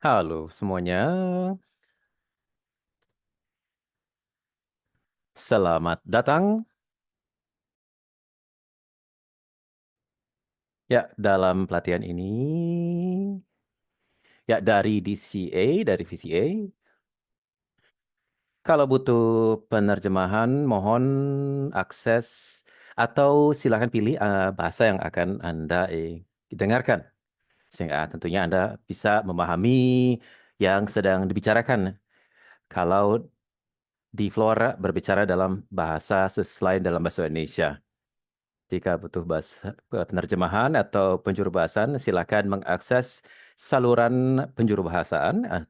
Halo semuanya, selamat datang. Ya, dalam pelatihan ini, ya dari DCA, dari VCA, kalau butuh penerjemahan, mohon akses atau silakan pilih bahasa yang akan Anda dengarkan. Sehingga tentunya Anda bisa memahami yang sedang dibicarakan. Kalau di Flora berbicara dalam bahasa selain dalam bahasa Indonesia. Jika butuh bahasa penerjemahan atau penjuru bahasan, silakan mengakses saluran penjuru bahasaan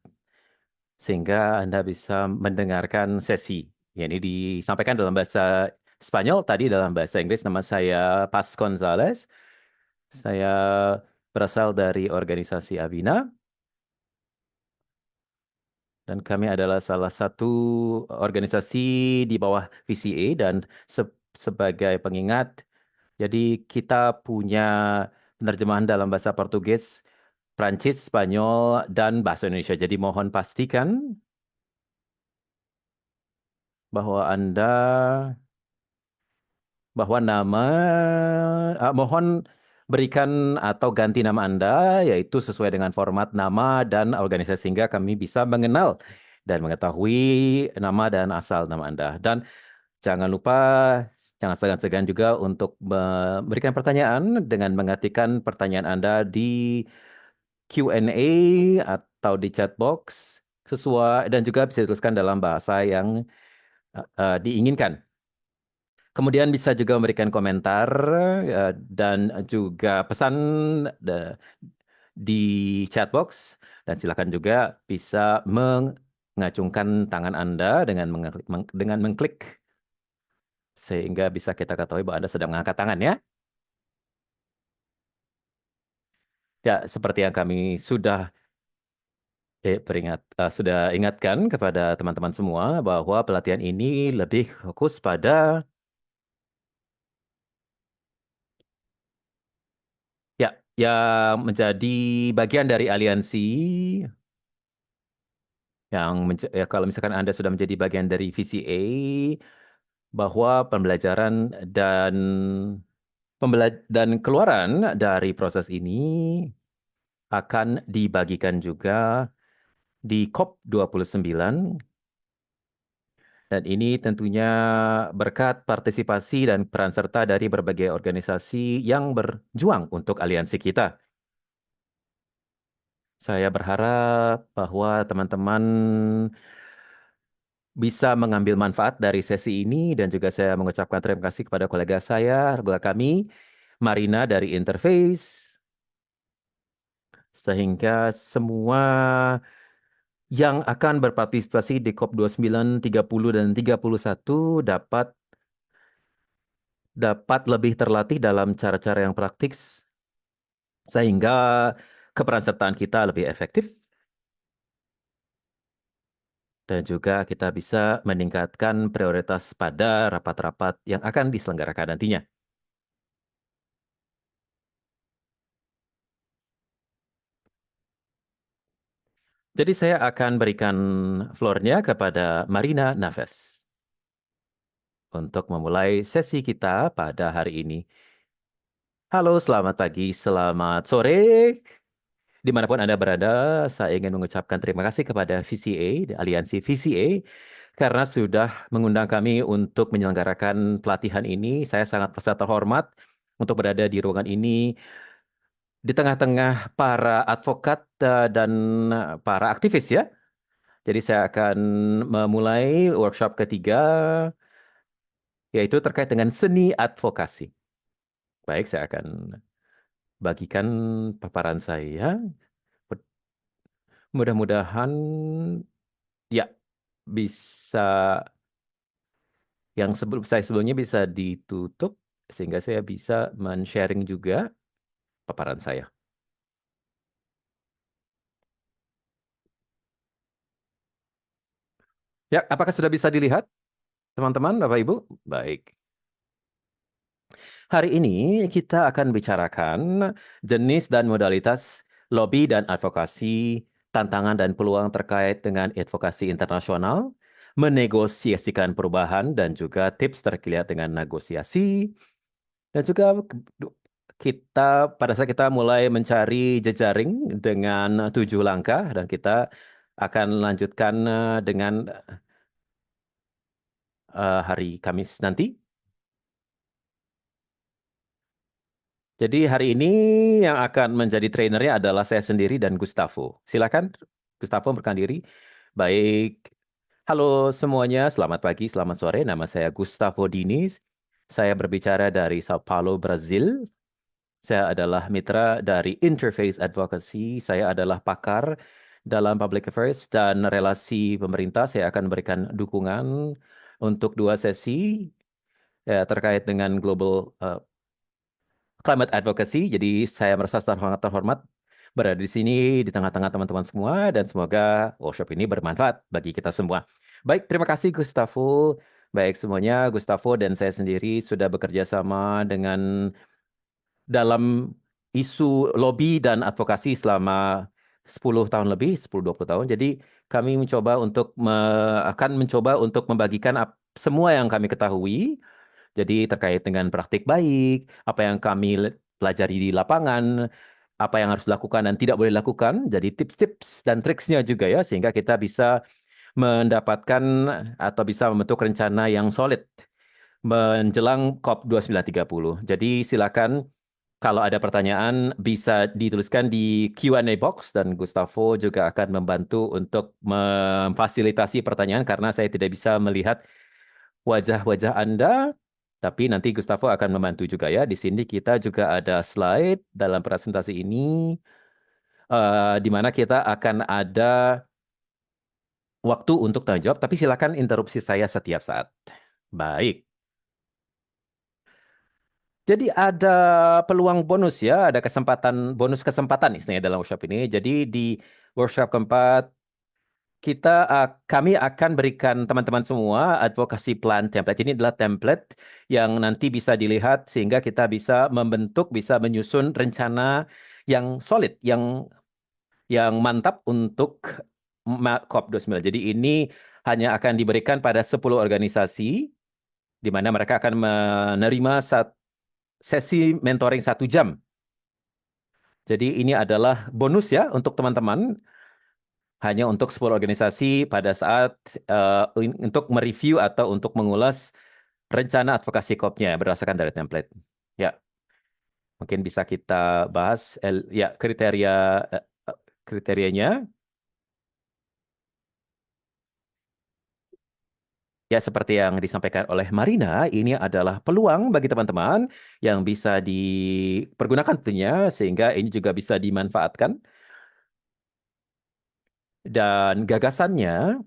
sehingga Anda bisa mendengarkan sesi. Ya, ini disampaikan dalam bahasa Spanyol, tadi dalam bahasa Inggris. Nama saya Pas Gonzales. Saya berasal dari organisasi Avina dan kami adalah salah satu organisasi di bawah VCA dan sebagai pengingat. Jadi kita punya penerjemahan dalam bahasa Portugis, Prancis, Spanyol, dan bahasa Indonesia. Jadi mohon pastikan bahwa Anda, bahwa mohon berikan atau ganti nama Anda, yaitu sesuai dengan format nama dan organisasi sehingga kami bisa mengenal dan mengetahui nama dan asal nama Anda. Dan jangan lupa, jangan segan-segan juga untuk memberikan pertanyaan dengan mengetikkan pertanyaan Anda di Q&A atau di chat box sesuai dan juga bisa dituliskan dalam bahasa yang diinginkan. Kemudian bisa juga memberikan komentar dan juga pesan di chat box dan silakan juga bisa mengacungkan tangan Anda dengan mengklik sehingga bisa kita ketahui bahwa Anda sedang mengangkat tangan ya. Ya, seperti yang kami sudah ingatkan kepada teman-teman semua bahwa pelatihan ini lebih fokus pada ya yang menjadi bagian dari aliansi kalau misalkan Anda sudah menjadi bagian dari VCA bahwa pembelajaran dan dan keluaran dari proses ini akan dibagikan juga di COP29. Dan ini tentunya berkat partisipasi dan peran serta dari berbagai organisasi yang berjuang untuk aliansi kita. Saya berharap bahwa teman-teman bisa mengambil manfaat dari sesi ini dan juga saya mengucapkan terima kasih kepada kolega saya, kolega kami, Marina dari Interface, sehingga semua yang akan berpartisipasi di COP29, 30, dan 31 dapat lebih terlatih dalam cara-cara yang praktis sehingga keperansertaan kita lebih efektif dan juga kita bisa meningkatkan prioritas pada rapat-rapat yang akan diselenggarakan nantinya. Jadi saya akan berikan floor-nya kepada Marina Naves untuk memulai sesi kita pada hari ini. Halo, selamat pagi, selamat sore. Dimanapun Anda berada, saya ingin mengucapkan terima kasih kepada VCA, Aliansi VCA, karena sudah mengundang kami untuk menyelenggarakan pelatihan ini. Saya sangat merasa terhormat untuk berada di ruangan ini di tengah-tengah para advokat dan para aktivis ya. Jadi saya akan memulai workshop ketiga, yaitu terkait dengan seni advokasi. Baik, saya akan bagikan paparan saya. Mudah-mudahan ya bisa yang saya sebelumnya bisa ditutup sehingga saya bisa men-sharing juga paparan saya. Ya, apakah sudah bisa dilihat, teman-teman, Bapak Ibu? Baik. Hari ini kita akan bicarakan jenis dan modalitas lobby dan advokasi tantangan dan peluang terkait dengan advokasi internasional, menegosiasikan perubahan, dan juga tips terkait dengan negosiasi, dan juga pada saat kita mulai mencari jejaring dengan 7 langkah, dan kita akan lanjutkan dengan hari Kamis nanti. Jadi hari ini yang akan menjadi trainernya adalah saya sendiri dan Gustavo. Silakan, Gustavo memperkenalkan diri. Baik, halo semuanya, selamat pagi, selamat sore. Nama saya Gustavo Diniz. Saya berbicara dari Sao Paulo, Brazil. Saya adalah mitra dari Interface Advocacy. Saya adalah pakar dalam Public Affairs dan relasi pemerintah. Saya akan berikan dukungan untuk 2 sesi terkait dengan global climate advocacy. Jadi saya merasa sangat terhormat berada di sini di tengah-tengah teman-teman semua dan semoga workshop ini bermanfaat bagi kita semua. Baik, terima kasih Gustavo. Baik semuanya, Gustavo dan saya sendiri sudah bekerja sama dengan dalam isu lobby dan advokasi selama 10 tahun lebih, 10-20 tahun. Jadi kami akan mencoba untuk membagikan semua yang kami ketahui. Jadi terkait dengan praktik baik, apa yang kami pelajari di lapangan, apa yang harus dilakukan dan tidak boleh dilakukan. Jadi tips-tips dan triksnya juga ya, sehingga kita bisa mendapatkan atau bisa membentuk rencana yang solid menjelang COP 2930. Jadi silakan kalau ada pertanyaan bisa dituliskan di Q&A box dan Gustavo juga akan membantu untuk memfasilitasi pertanyaan karena saya tidak bisa melihat wajah-wajah Anda, tapi nanti Gustavo akan membantu juga ya. Di sini kita juga ada slide dalam presentasi ini, di mana kita akan ada waktu untuk tanya jawab, tapi silakan interupsi saya setiap saat. Baik. Jadi ada peluang bonus ya, ada bonus kesempatan istilahnya dalam workshop ini. Jadi di workshop keempat kami akan berikan teman-teman semua advokasi plan template. Ini adalah template yang nanti bisa dilihat sehingga kita bisa membentuk, bisa menyusun rencana yang solid, yang mantap untuk COP29. Jadi ini hanya akan diberikan pada 10 organisasi, di mana mereka akan menerima sesi mentoring 1 jam. Jadi ini adalah bonus ya untuk teman-teman, hanya untuk 10 organisasi pada saat untuk mereview atau untuk mengulas rencana advokasi COP-nya berdasarkan dari template. Ya, mungkin bisa kita bahas ya kriterianya. Ya, seperti yang disampaikan oleh Marina, ini adalah peluang bagi teman-teman yang bisa dipergunakan tentunya, sehingga ini juga bisa dimanfaatkan. Dan gagasannya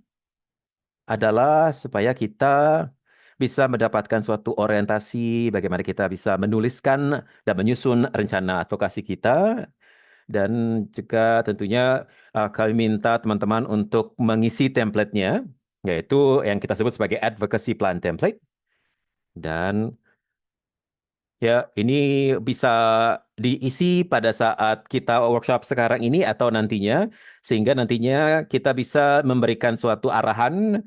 adalah supaya kita bisa mendapatkan suatu orientasi bagaimana kita bisa menuliskan dan menyusun rencana advokasi kita. Dan juga tentunya kami minta teman-teman untuk mengisi template-nya, yaitu yang kita sebut sebagai advocacy plan template. Dan ya, ini bisa diisi pada saat kita workshop sekarang ini atau nantinya, sehingga nantinya kita bisa memberikan suatu arahan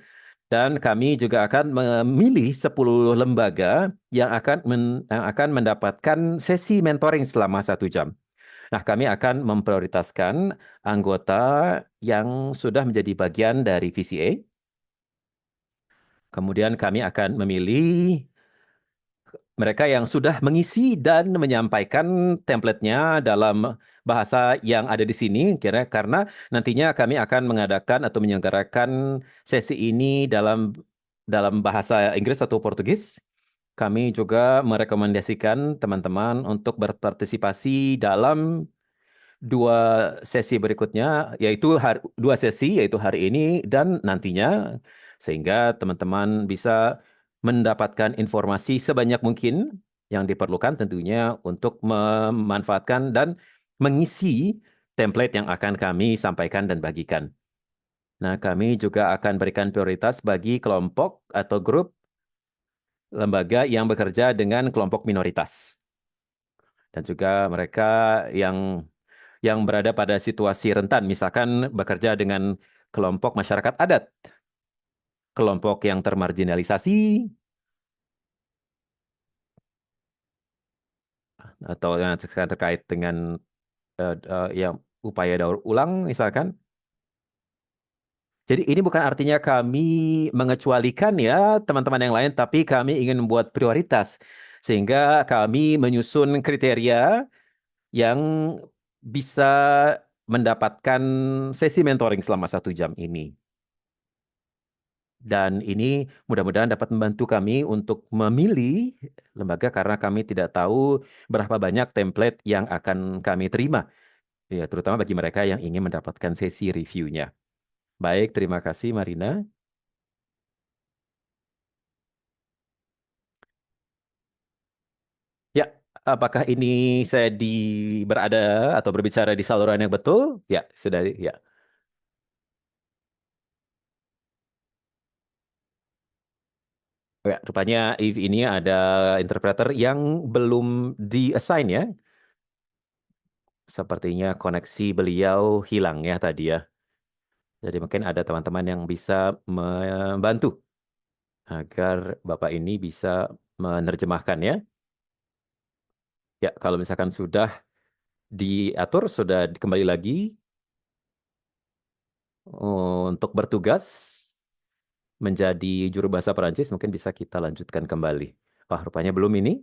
dan kami juga akan memilih 10 lembaga yang akan mendapatkan sesi mentoring selama 1 jam. Nah, kami akan memprioritaskan anggota yang sudah menjadi bagian dari VCA. Kemudian kami akan memilih mereka yang sudah mengisi dan menyampaikan template-nya dalam bahasa yang ada di sini, karena nantinya kami akan mengadakan atau menyelenggarakan sesi ini dalam bahasa Inggris atau Portugis. Kami juga merekomendasikan teman-teman untuk berpartisipasi dalam 2 sesi berikutnya, yaitu 2 sesi, yaitu hari ini dan nantinya, sehingga teman-teman bisa mendapatkan informasi sebanyak mungkin yang diperlukan tentunya untuk memanfaatkan dan mengisi template yang akan kami sampaikan dan bagikan. Nah, kami juga akan berikan prioritas bagi kelompok atau grup lembaga yang bekerja dengan kelompok minoritas. Dan juga mereka yang yang berada pada situasi rentan, misalkan bekerja dengan kelompok masyarakat adat, kelompok yang termarginalisasi, atau yang terkait dengan yang upaya daur ulang, misalkan. Jadi ini bukan artinya kami mengecualikan ya teman-teman yang lain, tapi kami ingin membuat prioritas. Sehingga kami menyusun kriteria yang bisa mendapatkan sesi mentoring selama 1 jam ini. Dan ini mudah-mudahan dapat membantu kami untuk memilih lembaga karena kami tidak tahu berapa banyak template yang akan kami terima. Ya, terutama bagi mereka yang ingin mendapatkan sesi reviewnya. Baik, terima kasih Marina. Ya, apakah ini saya berada atau berbicara di saluran yang betul? Ya, sudah ya. Ya, rupanya if ini ada interpreter yang belum di-assign ya. Sepertinya koneksi beliau hilang ya tadi ya. Jadi mungkin ada teman-teman yang bisa membantu agar Bapak ini bisa menerjemahkan ya. Ya, kalau misalkan sudah diatur, sudah kembali lagi untuk bertugas menjadi juru bahasa Perancis, mungkin bisa kita lanjutkan kembali. Wah, rupanya belum ini.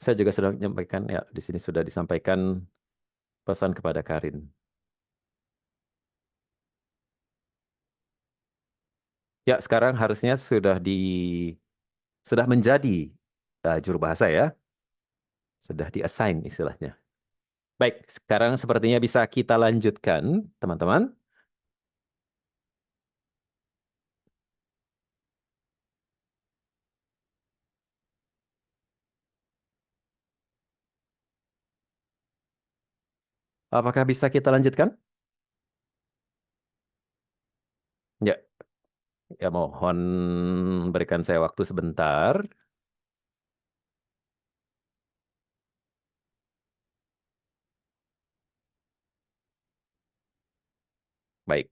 Saya juga sudah menyampaikan, ya, di sini sudah disampaikan pesan kepada Karin. Ya, sekarang harusnya sudah menjadi juru bahasa ya, sudah di-assign istilahnya. Baik, sekarang sepertinya bisa kita lanjutkan, teman-teman. Apakah bisa kita lanjutkan? Ya, ya mohon berikan saya waktu sebentar. Baik,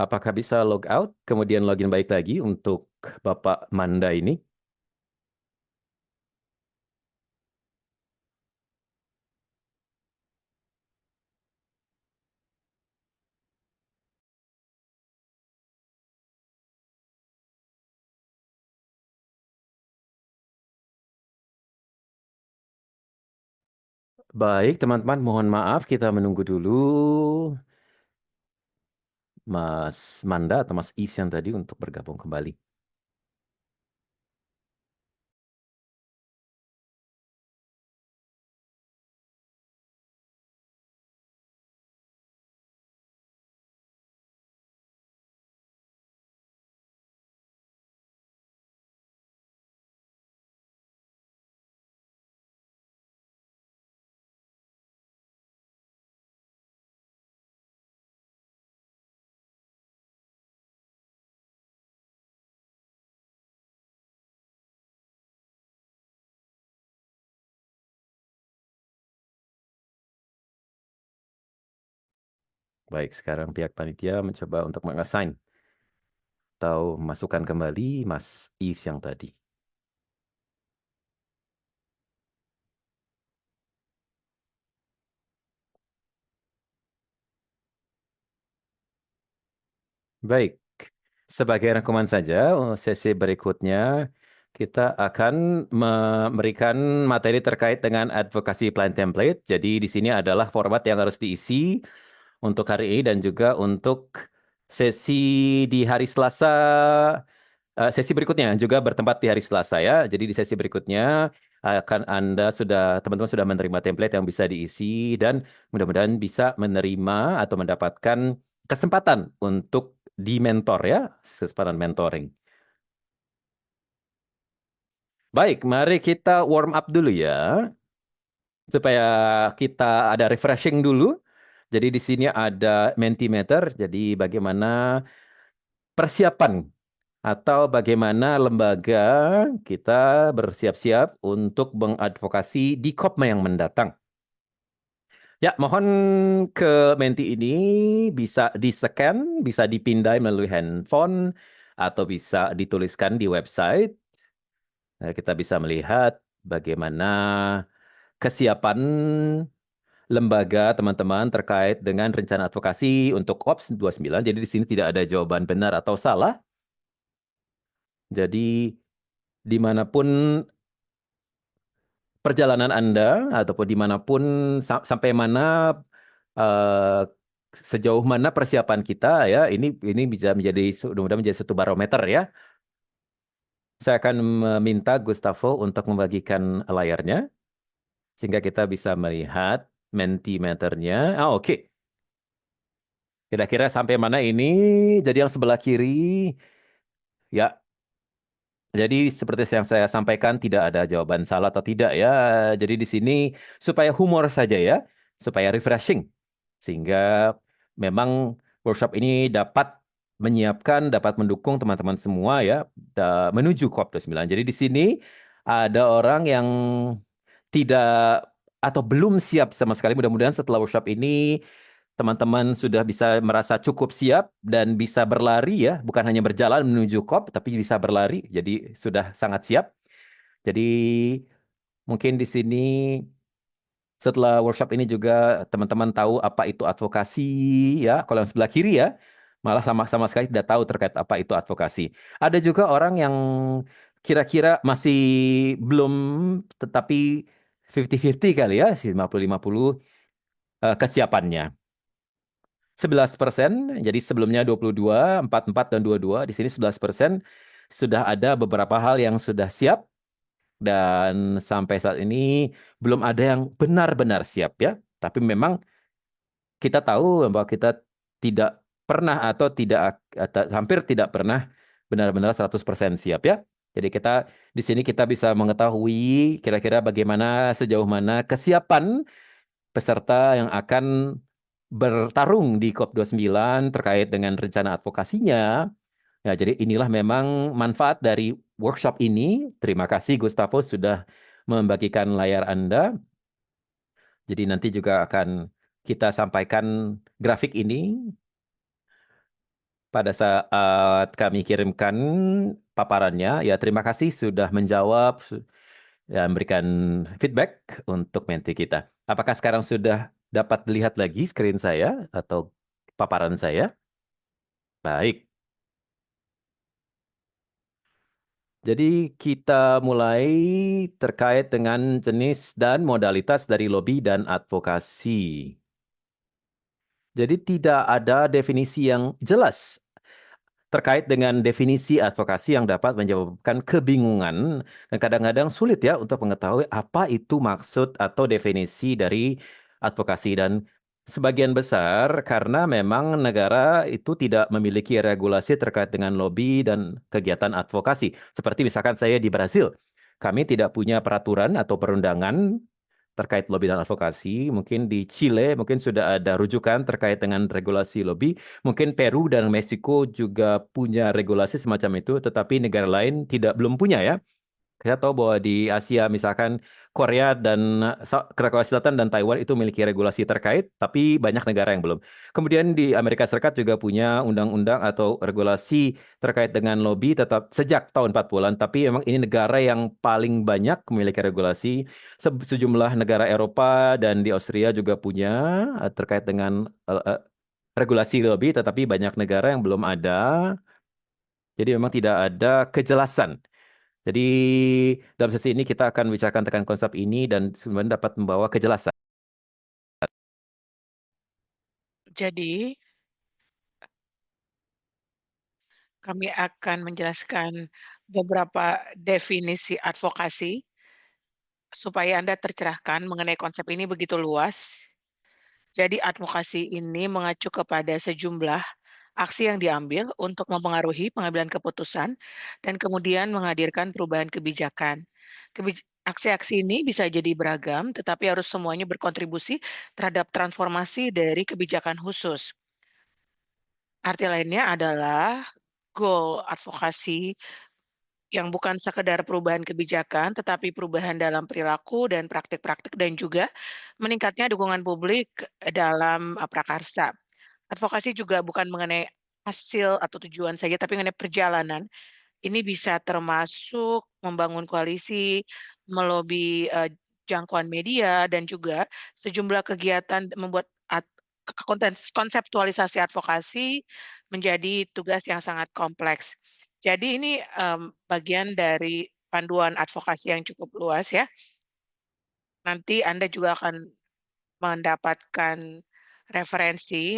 apakah bisa log out, kemudian login baik lagi untuk Bapak Manda ini? Baik, teman-teman, mohon maaf kita menunggu dulu Mas Manda atau Mas Yves yang tadi untuk bergabung kembali. Baik, sekarang pihak panitia mencoba untuk mengassign atau masukkan kembali Mas Yves yang tadi. Baik, sebagai rangkuman saja, sesi berikutnya kita akan memberikan materi terkait dengan advokasi plan template. Jadi di sini adalah format yang harus diisi untuk hari ini dan juga untuk sesi di hari Selasa, sesi berikutnya juga bertempat di hari Selasa ya. Jadi di sesi berikutnya akan teman-teman sudah menerima template yang bisa diisi dan mudah-mudahan bisa menerima atau mendapatkan kesempatan untuk di mentor ya, kesempatan mentoring. Baik, mari kita warm up dulu ya, supaya kita ada refreshing dulu. Jadi di sini ada Mentimeter, jadi bagaimana persiapan atau bagaimana lembaga kita bersiap-siap untuk mengadvokasi di COP yang mendatang. Ya, mohon ke Menti ini bisa di-scan, bisa dipindai melalui handphone, atau bisa dituliskan di website. Kita bisa melihat bagaimana kesiapan lembaga teman-teman terkait dengan rencana advokasi untuk COP 29. Jadi di sini tidak ada jawaban benar atau salah. Jadi dimanapun perjalanan Anda ataupun dimanapun sampai mana eh, sejauh mana persiapan kita ya ini bisa menjadi mudah-mudahan menjadi satu barometer ya. Saya akan meminta Gustavo untuk membagikan layarnya sehingga kita bisa melihat Mentimeternya. Oke. Kira-kira sampai mana ini? Jadi yang sebelah kiri ya. Jadi seperti yang saya sampaikan tidak ada jawaban salah atau tidak ya. Jadi di sini supaya humor saja ya, supaya refreshing. Sehingga memang workshop ini dapat menyiapkan, dapat mendukung teman-teman semua ya menuju COP29. Jadi di sini ada orang yang tidak atau belum siap sama sekali. Mudah-mudahan setelah workshop ini teman-teman sudah bisa merasa cukup siap dan bisa berlari ya, bukan hanya berjalan menuju COP, tapi bisa berlari. Jadi sudah sangat siap. Jadi mungkin di sini setelah workshop ini juga teman-teman tahu apa itu advokasi ya. Kalau yang sebelah kiri ya, malah sama-sama sekali tidak tahu terkait apa itu advokasi. Ada juga orang yang kira-kira masih belum, tetapi 50-50 kali ya, 50-50 kesiapannya. 11%, jadi sebelumnya 22, 44 dan 22, di sini 11% sudah ada beberapa hal yang sudah siap dan sampai saat ini belum ada yang benar-benar siap ya. Tapi memang kita tahu bahwa kita tidak pernah atau tidak hampir tidak pernah benar-benar 100% siap ya. Jadi kita di sini kita bisa mengetahui kira-kira bagaimana sejauh mana kesiapan peserta yang akan bertarung di COP29 terkait dengan rencana advokasinya. Ya, jadi inilah memang manfaat dari workshop ini. Terima kasih Gustavo sudah membagikan layar Anda. Jadi nanti juga akan kita sampaikan grafik ini pada saat kami kirimkan paparannya. Ya, terima kasih sudah menjawab dan memberikan feedback untuk menti kita. Apakah sekarang sudah dapat dilihat lagi screen saya atau paparan saya? Baik. Jadi kita mulai terkait dengan jenis dan modalitas dari lobby dan advokasi. Jadi tidak ada definisi yang jelas terkait dengan definisi advokasi yang dapat menyebabkan kebingungan dan kadang-kadang sulit ya untuk mengetahui apa itu maksud atau definisi dari advokasi dan sebagian besar karena memang negara itu tidak memiliki regulasi terkait dengan lobby dan kegiatan advokasi. Seperti misalkan saya di Brasil, kami tidak punya peraturan atau perundangan terkait lobby dan advokasi. Mungkin di Chile mungkin sudah ada rujukan terkait dengan regulasi lobby. Mungkin Peru dan Meksiko juga punya regulasi semacam itu, tetapi negara lain belum punya ya. Saya tahu bahwa di Asia misalkan Korea dan Korea Selatan dan Taiwan itu memiliki regulasi terkait, tapi banyak negara yang belum. Kemudian di Amerika Serikat juga punya undang-undang atau regulasi terkait dengan lobby tetap sejak tahun 40-an, tapi memang ini negara yang paling banyak memiliki regulasi. Sejumlah negara Eropa dan di Austria juga punya terkait dengan regulasi lobby, tetapi banyak negara yang belum ada. Jadi memang tidak ada kejelasan. Jadi dalam sesi ini kita akan bicarakan tentang konsep ini dan sebenarnya dapat membawa kejelasan. Jadi, kami akan menjelaskan beberapa definisi advokasi supaya Anda tercerahkan mengenai konsep ini begitu luas. Jadi, advokasi ini mengacu kepada sejumlah aksi yang diambil untuk mempengaruhi pengambilan keputusan dan kemudian menghadirkan perubahan kebijakan. Aksi-aksi ini bisa jadi beragam, tetapi harus semuanya berkontribusi terhadap transformasi dari kebijakan khusus. Arti lainnya adalah goal advokasi yang bukan sekedar perubahan kebijakan, tetapi perubahan dalam perilaku dan praktik-praktik dan juga meningkatnya dukungan publik dalam, prakarsa. Advokasi juga bukan mengenai hasil atau tujuan saja, tapi mengenai perjalanan. Ini bisa termasuk membangun koalisi, melobi, jangkauan media, dan juga sejumlah kegiatan membuat konseptualisasi advokasi menjadi tugas yang sangat kompleks. Jadi ini, bagian dari panduan advokasi yang cukup luas ya. Nanti Anda juga akan mendapatkan referensi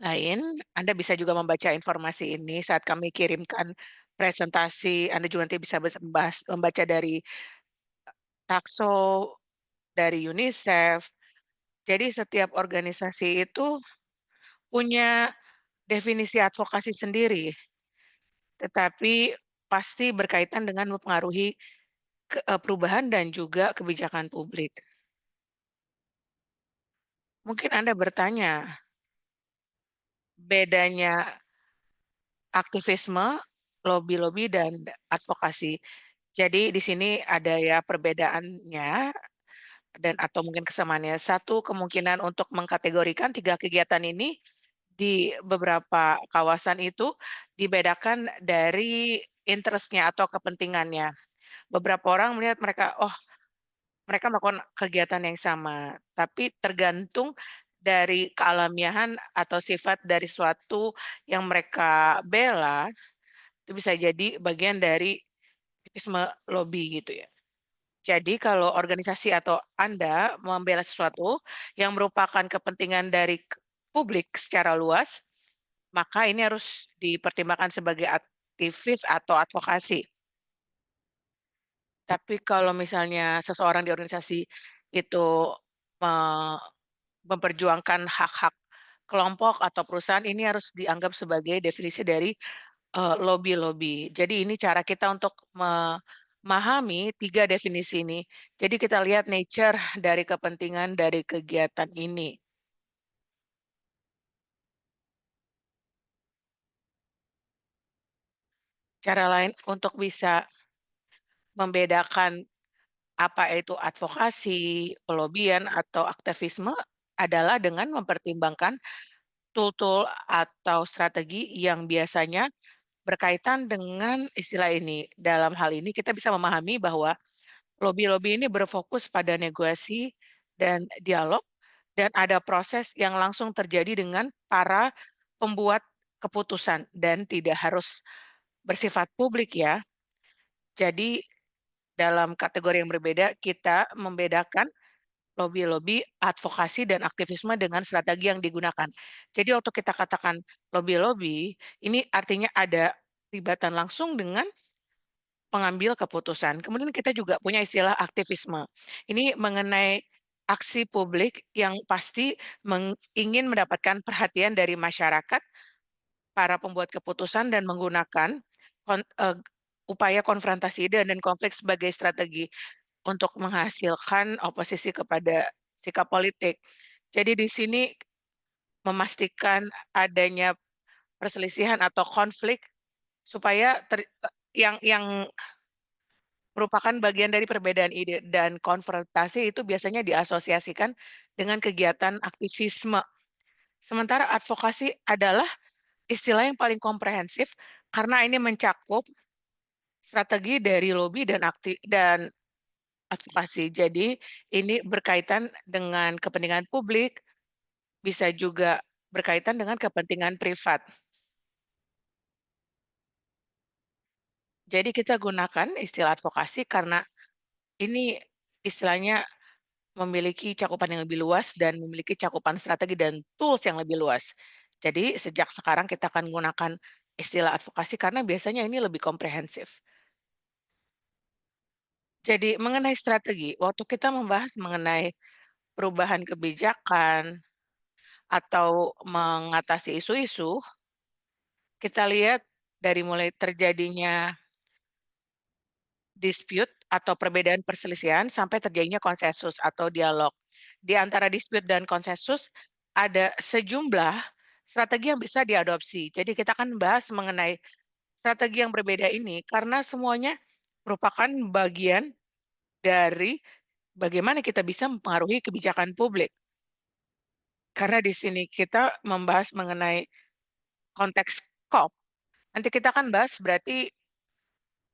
lain. Anda bisa juga membaca informasi ini saat kami kirimkan presentasi. Anda juga nanti bisa membaca dari Takso, dari UNICEF. Jadi setiap organisasi itu punya definisi advokasi sendiri, tetapi pasti berkaitan dengan mempengaruhi perubahan dan juga kebijakan publik. Mungkin Anda bertanya, bedanya aktivisme, lobi-lobi, dan advokasi. Jadi di sini ada ya perbedaannya dan atau mungkin kesamaannya. Satu, kemungkinan untuk mengkategorikan 3 kegiatan ini di beberapa kawasan itu dibedakan dari interest-nya atau kepentingannya. Beberapa orang melihat mereka, oh, mereka melakukan kegiatan yang sama, tapi tergantung dari kealamiahan atau sifat dari suatu yang mereka bela, itu bisa jadi bagian dari aktivisme lobby gitu ya. Jadi kalau organisasi atau Anda membela sesuatu yang merupakan kepentingan dari publik secara luas, maka ini harus dipertimbangkan sebagai aktivis atau advokasi. Tapi kalau misalnya seseorang di organisasi itu me memperjuangkan hak-hak kelompok atau perusahaan, ini harus dianggap sebagai definisi dari, lobby-lobby. Jadi ini cara kita untuk memahami 3 definisi ini. Jadi kita lihat nature dari kepentingan dari kegiatan ini. Cara lain untuk bisa membedakan apa itu advokasi, pelobian, atau aktivisme adalah dengan mempertimbangkan tool-tool atau strategi yang biasanya berkaitan dengan istilah ini. Dalam hal ini kita bisa memahami bahwa lobi-lobi ini berfokus pada negosiasi dan dialog dan ada proses yang langsung terjadi dengan para pembuat keputusan dan tidak harus bersifat publik ya. Jadi dalam kategori yang berbeda kita membedakan lobi-lobi, advokasi, dan aktivisme dengan strategi yang digunakan. Jadi waktu kita katakan lobi-lobi, ini artinya ada kelibatan langsung dengan pengambil keputusan. Kemudian kita juga punya istilah aktivisme. Ini mengenai aksi publik yang pasti ingin mendapatkan perhatian dari masyarakat, para pembuat keputusan, dan menggunakan kon eee, upaya konfrontasi ide dan konflik sebagai strategi untuk menghasilkan oposisi kepada sikap politik. Jadi di sini memastikan adanya perselisihan atau konflik supaya yang merupakan bagian dari perbedaan ide dan konfrontasi itu biasanya diasosiasikan dengan kegiatan aktivisme. Sementara advokasi adalah istilah yang paling komprehensif karena ini mencakup strategi dari lobi dan advokasi. Jadi ini berkaitan dengan kepentingan publik, bisa juga berkaitan dengan kepentingan privat. Jadi kita gunakan istilah advokasi karena ini istilahnya memiliki cakupan yang lebih luas dan memiliki cakupan strategi dan tools yang lebih luas. Jadi sejak sekarang kita akan menggunakan istilah advokasi karena biasanya ini lebih komprehensif. Jadi mengenai strategi, waktu kita membahas mengenai perubahan kebijakan atau mengatasi isu-isu, kita lihat dari mulai terjadinya dispute atau perbedaan perselisihan sampai terjadinya konsensus atau dialog. Di antara dispute dan konsensus ada sejumlah strategi yang bisa diadopsi. Jadi kita akan bahas mengenai strategi yang berbeda ini karena semuanya merupakan bagian dari bagaimana kita bisa mempengaruhi kebijakan publik. Karena di sini kita membahas mengenai konteks COP. Nanti kita akan bahas berarti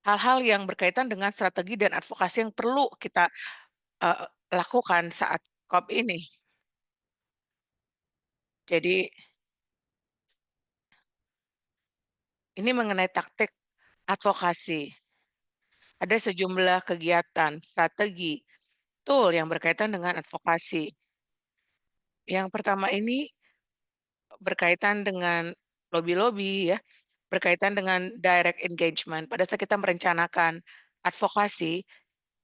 hal-hal yang berkaitan dengan strategi dan advokasi yang perlu kita Eee, lakukan saat COP ini. Jadi ini mengenai taktik advokasi. Ada sejumlah kegiatan, strategi, tool yang berkaitan dengan advokasi. Yang pertama ini berkaitan dengan lobi-lobi ya, berkaitan dengan direct engagement. Pada saat kita merencanakan advokasi,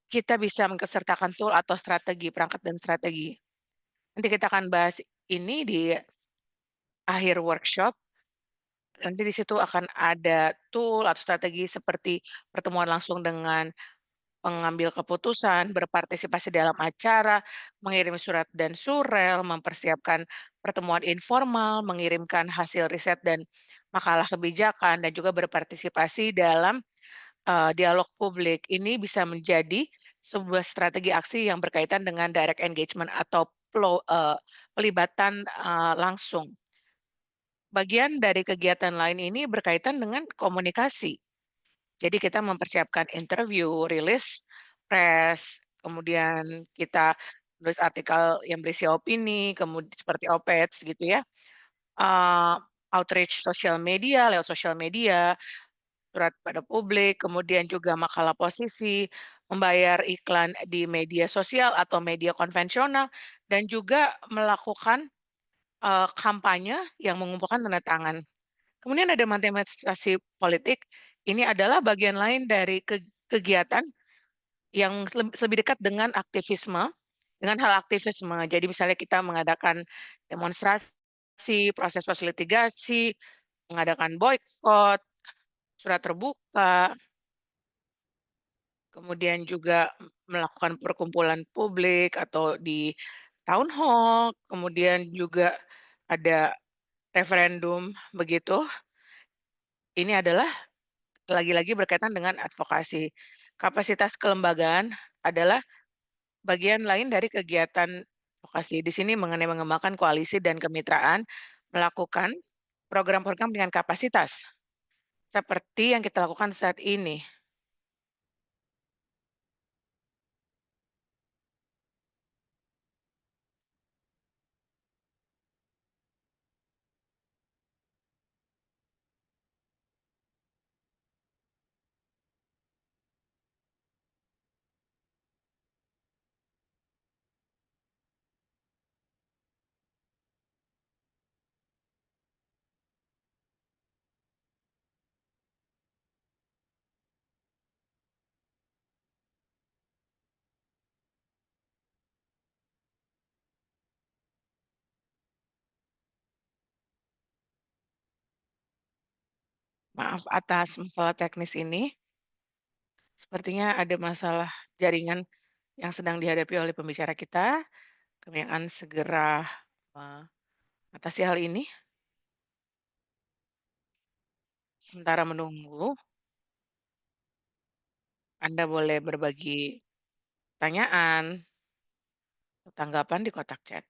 kita bisa mengikutsertakan tool atau strategi, perangkat dan strategi. Nanti kita akan bahas ini di akhir workshop. Nanti di situ akan ada tool atau strategi seperti pertemuan langsung dengan pengambil keputusan, berpartisipasi dalam acara, mengirim surat dan surel, mempersiapkan pertemuan informal, mengirimkan hasil riset dan makalah kebijakan, dan juga berpartisipasi dalam dialog publik. Ini bisa menjadi sebuah strategi aksi yang berkaitan dengan direct engagement atau pelibatan langsung. Bagian dari kegiatan lain ini berkaitan dengan komunikasi. Jadi kita mempersiapkan interview, rilis press, kemudian kita tulis artikel yang berisi opini, seperti op-eds gitu ya, eee, outreach sosial media, lewat sosial media, surat pada publik, kemudian juga makalah posisi, membayar iklan di media sosial atau media konvensional, dan juga melakukan, kampanye yang mengumpulkan tanda tangan. Kemudian ada manifestasi politik, ini adalah bagian lain dari kegiatan yang lebih dekat dengan aktivisme, dengan hal aktivisme. Jadi misalnya kita mengadakan demonstrasi, proses litigasi, mengadakan boikot, surat terbuka, kemudian juga melakukan perkumpulan publik atau di town hall, kemudian juga ada referendum, begitu. Ini adalah lagi-lagi berkaitan dengan advokasi. Kapasitas kelembagaan adalah bagian lain dari kegiatan advokasi. Di sini mengenai mengembangkan koalisi dan kemitraan, melakukan program-program dengan kapasitas, seperti yang kita lakukan saat ini. Maaf atas masalah teknis ini, sepertinya ada masalah jaringan yang sedang dihadapi oleh pembicara kita. Kami akan segera mengatasi hal ini. Sementara menunggu, Anda boleh berbagi pertanyaan, tanggapan di kotak chat.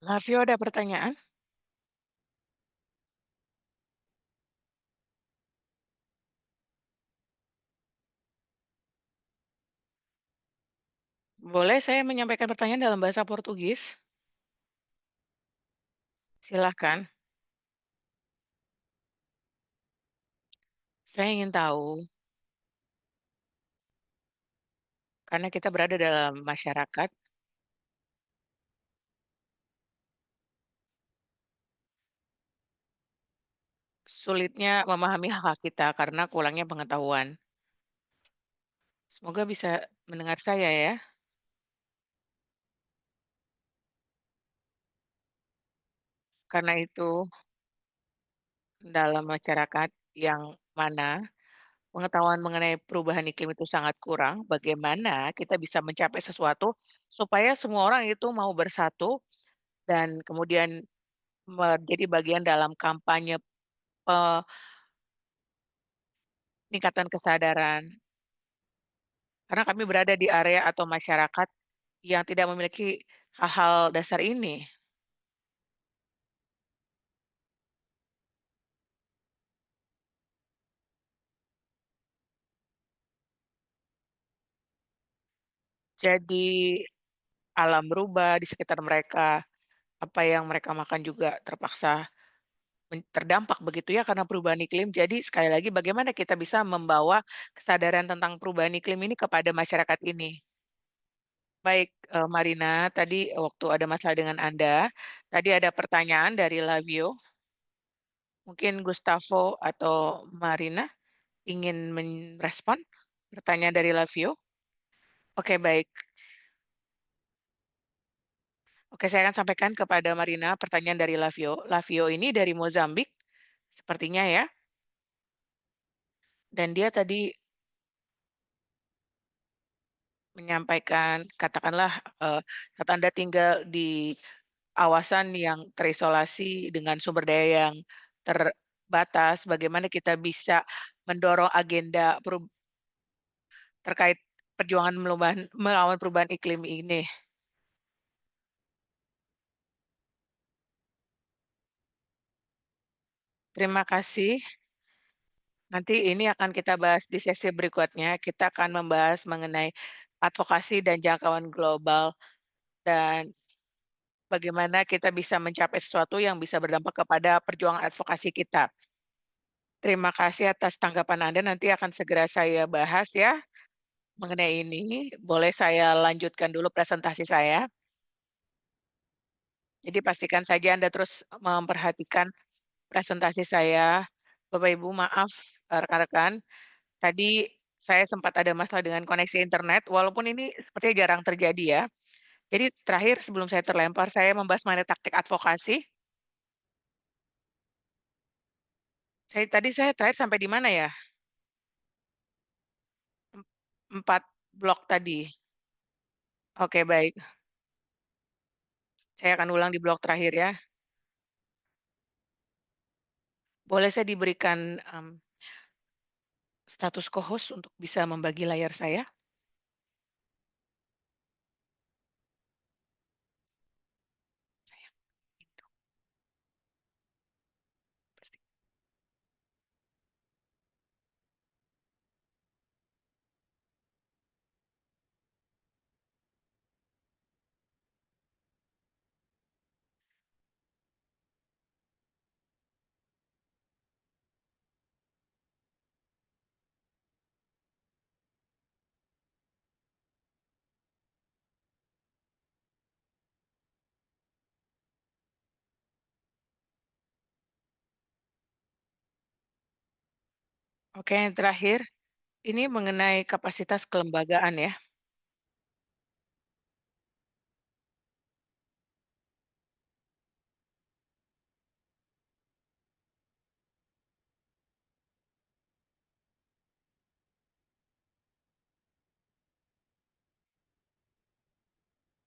Lavio ada pertanyaan? Boleh saya menyampaikan pertanyaan dalam bahasa Portugis? Silahkan. Saya ingin tahu, karena kita berada dalam masyarakat, sulitnya memahami hak-hak kita karena kurangnya pengetahuan. Semoga bisa mendengar saya ya. Karena itu, dalam masyarakat yang mana pengetahuan mengenai perubahan iklim itu sangat kurang, bagaimana kita bisa mencapai sesuatu supaya semua orang itu mau bersatu dan kemudian menjadi bagian dalam kampanye peningkatan kesadaran. Karena kami berada di area atau masyarakat yang tidak memiliki hal-hal dasar ini. Jadi alam berubah di sekitar mereka, apa yang mereka makan juga terpaksa terdampak begitu ya karena perubahan iklim. Jadi sekali lagi bagaimana kita bisa membawa kesadaran tentang perubahan iklim ini kepada masyarakat ini. Baik, Marina, tadi waktu ada masalah dengan Anda, tadi ada pertanyaan dari Lavio, mungkin Gustavo atau Marina ingin merespon pertanyaan dari Lavio? Oke, baik. Oke, saya akan sampaikan kepada Marina pertanyaan dari Lavio. Lavio ini dari Mozambik sepertinya ya, dan dia tadi menyampaikan katakanlah, saat Anda tinggal di kawasan yang terisolasi dengan sumber daya yang terbatas, bagaimana kita bisa mendorong agenda terkait perjuangan melawan perubahan iklim ini. Terima kasih. Nanti ini akan kita bahas di sesi berikutnya. Kita akan membahas mengenai advokasi dan jangkauan global dan bagaimana kita bisa mencapai sesuatu yang bisa berdampak kepada perjuangan advokasi kita. Terima kasih atas tanggapan Anda, nanti akan segera saya bahas ya mengenai ini. Boleh saya lanjutkan dulu presentasi saya? Jadi pastikan saja Anda terus memperhatikan presentasi saya. Bapak Ibu, maaf rekan-rekan, tadi saya sempat ada masalah dengan koneksi internet, walaupun ini sepertinya jarang terjadi ya. Jadi terakhir sebelum saya terlempar, saya membahas mengenai taktik advokasi. Saya terakhir sampai di mana ya? 4 blok tadi. Oke, baik. Saya akan ulang di blok terakhir ya. Boleh saya diberikan, status co-host untuk bisa membagi layar saya? Oke, yang terakhir, ini mengenai kapasitas kelembagaan ya.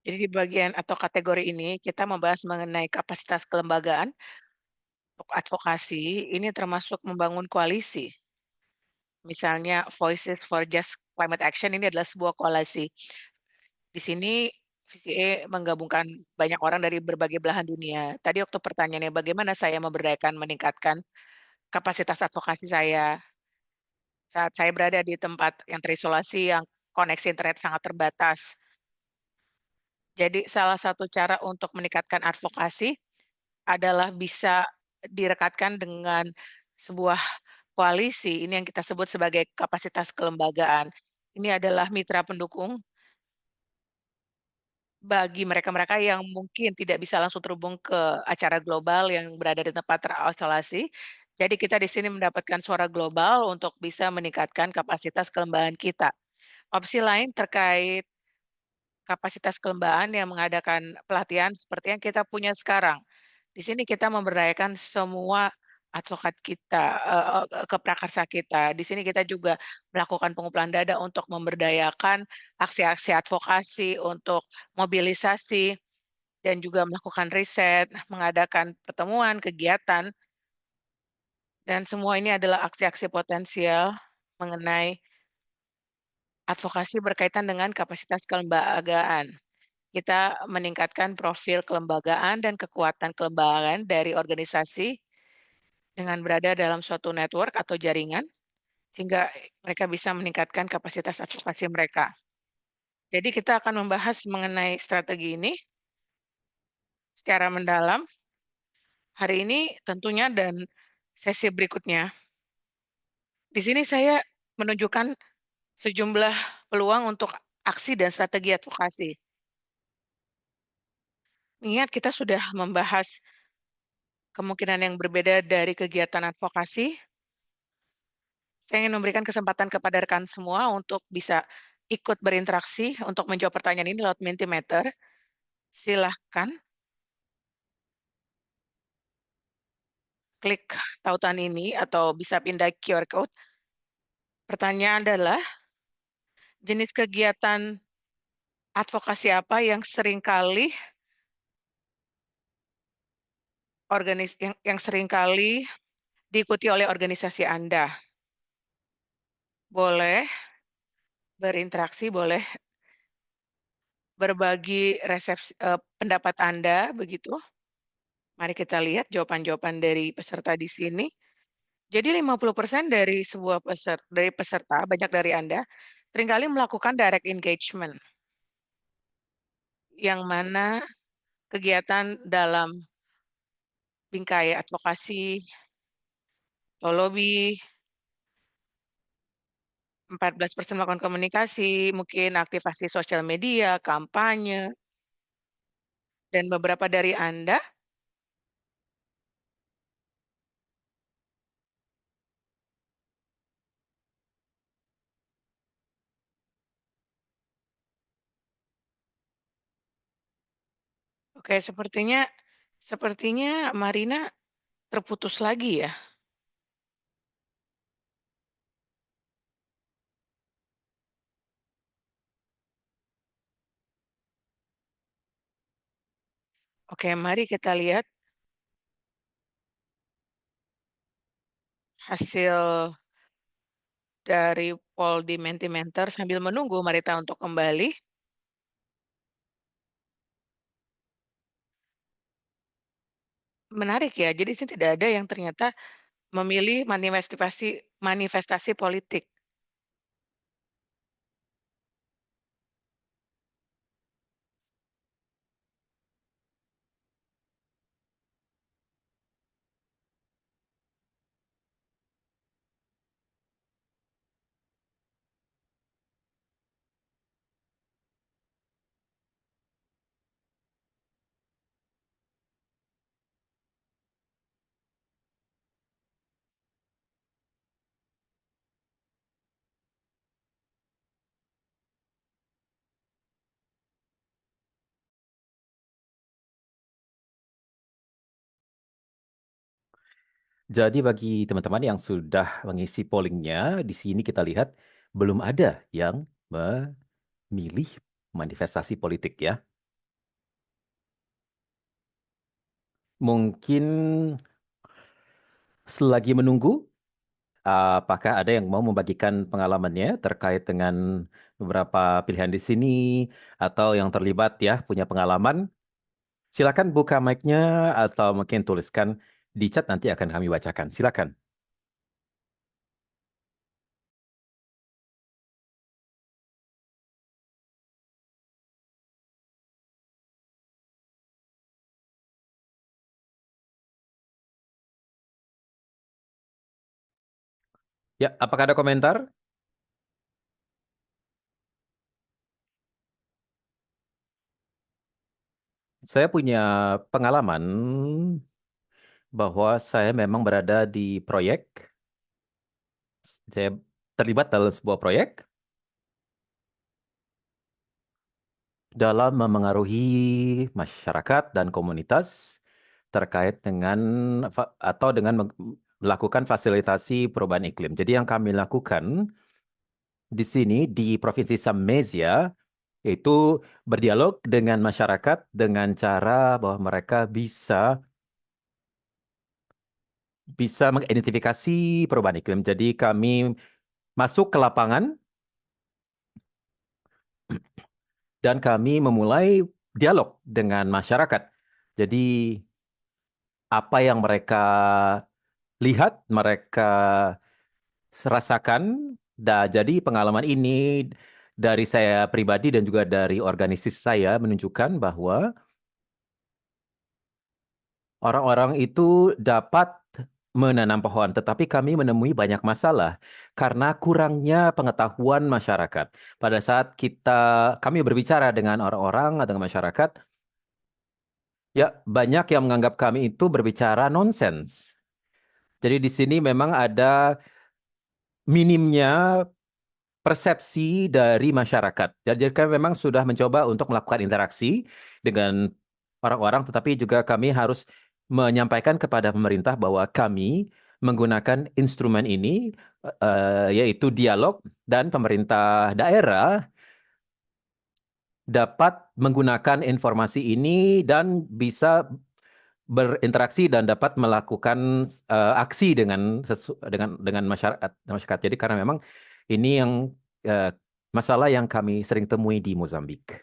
Jadi di bagian atau kategori ini kita membahas mengenai kapasitas kelembagaan untuk advokasi, ini termasuk membangun koalisi. Misalnya Voices for Just Climate Action ini adalah sebuah koalisi. Di sini VCA menggabungkan banyak orang dari berbagai belahan dunia. Tadi waktu pertanyaannya bagaimana saya memberdayakan meningkatkan kapasitas advokasi saya saat saya berada di tempat yang terisolasi yang koneksi internet sangat terbatas. Jadi salah satu cara untuk meningkatkan advokasi adalah bisa direkatkan dengan sebuah koalisi, ini yang kita sebut sebagai kapasitas kelembagaan. Ini adalah mitra pendukung, bagi mereka-mereka yang mungkin tidak bisa langsung terhubung ke acara global yang berada di tempat terisolasi. Jadi kita di sini mendapatkan suara global untuk bisa meningkatkan kapasitas kelembagaan kita. Opsi lain terkait kapasitas kelembagaan yang mengadakan pelatihan seperti yang kita punya sekarang. Di sini kita memberdayakan semua advokat kita, keprakarsa kita. Di sini kita juga melakukan pengumpulan dana untuk memberdayakan aksi-aksi advokasi, untuk mobilisasi, dan juga melakukan riset, mengadakan pertemuan, kegiatan, dan semua ini adalah aksi-aksi potensial mengenai advokasi berkaitan dengan kapasitas kelembagaan. Kita meningkatkan profil kelembagaan dan kekuatan kelembagaan dari organisasi dengan berada dalam suatu network atau jaringan, sehingga mereka bisa meningkatkan kapasitas advokasi mereka. Jadi kita akan membahas mengenai strategi ini secara mendalam hari ini tentunya dan sesi berikutnya. Di sini saya menunjukkan sejumlah peluang untuk aksi dan strategi advokasi. Ingat kita sudah membahas kemungkinan yang berbeda dari kegiatan advokasi. Saya ingin memberikan kesempatan kepada rekan semua untuk bisa ikut berinteraksi untuk menjawab pertanyaan ini lewat Mentimeter. Silahkan klik tautan ini atau bisa pindah QR code. Pertanyaan adalah, jenis kegiatan advokasi apa yang seringkali yang seringkali diikuti oleh organisasi Anda? Boleh berinteraksi, boleh berbagi pendapat Anda, begitu. Mari kita lihat jawaban-jawaban dari peserta di sini. Jadi 50% dari dari peserta, banyak dari Anda, seringkali melakukan direct engagement, yang mana kegiatan dalam bingkai advokasi atau lobby, 14% melakukan komunikasi, mungkin aktivasi sosial media, kampanye, dan beberapa dari Anda, oke, sepertinya Marina terputus lagi ya. Oke, mari kita lihat hasil dari poll di Mentimeter sambil menunggu Marita untuk kembali. Menarik ya, jadi sini tidak ada yang ternyata memilih manifestasi manifestasi politik. Jadi bagi teman-teman yang sudah mengisi pollingnya, di sini kita lihat belum ada yang memilih manifestasi politik ya. Mungkin selagi menunggu, apakah ada yang mau membagikan pengalamannya terkait dengan beberapa pilihan di sini atau yang terlibat ya punya pengalaman? Silakan buka mic-nya atau mungkin tuliskan di chat nanti akan kami bacakan. Silakan. Ya, apakah ada komentar? saya punya pengalaman bahwa saya memang berada di proyek. Saya terlibat dalam sebuah proyek dalam memengaruhi masyarakat dan komunitas terkait dengan atau dengan melakukan fasilitasi perubahan iklim. Jadi yang kami lakukan di sini di Provinsi Zambezia itu berdialog dengan masyarakat dengan cara bahwa mereka bisa mengidentifikasi perubahan iklim. Jadi kami masuk ke lapangan dan kami memulai dialog dengan masyarakat. Jadi apa yang mereka lihat, mereka rasakan. Jadi pengalaman ini dari saya pribadi dan juga dari organisasi saya menunjukkan bahwa orang-orang itu dapat menanam pohon, tetapi kami menemui banyak masalah karena kurangnya pengetahuan masyarakat. Pada saat kami berbicara dengan orang-orang atau dengan masyarakat, ya banyak yang menganggap kami itu berbicara nonsens. Jadi di sini memang ada minimnya persepsi dari masyarakat. Jadi kami memang sudah mencoba untuk melakukan interaksi dengan orang-orang, tetapi juga kami harus menyampaikan kepada pemerintah bahwa kami menggunakan instrumen ini, yaitu dialog, dan pemerintah daerah dapat menggunakan informasi ini dan bisa berinteraksi dan dapat melakukan aksi dengan masyarakat. Jadi karena memang ini yang eh, masalah yang kami sering temui di Mozambik.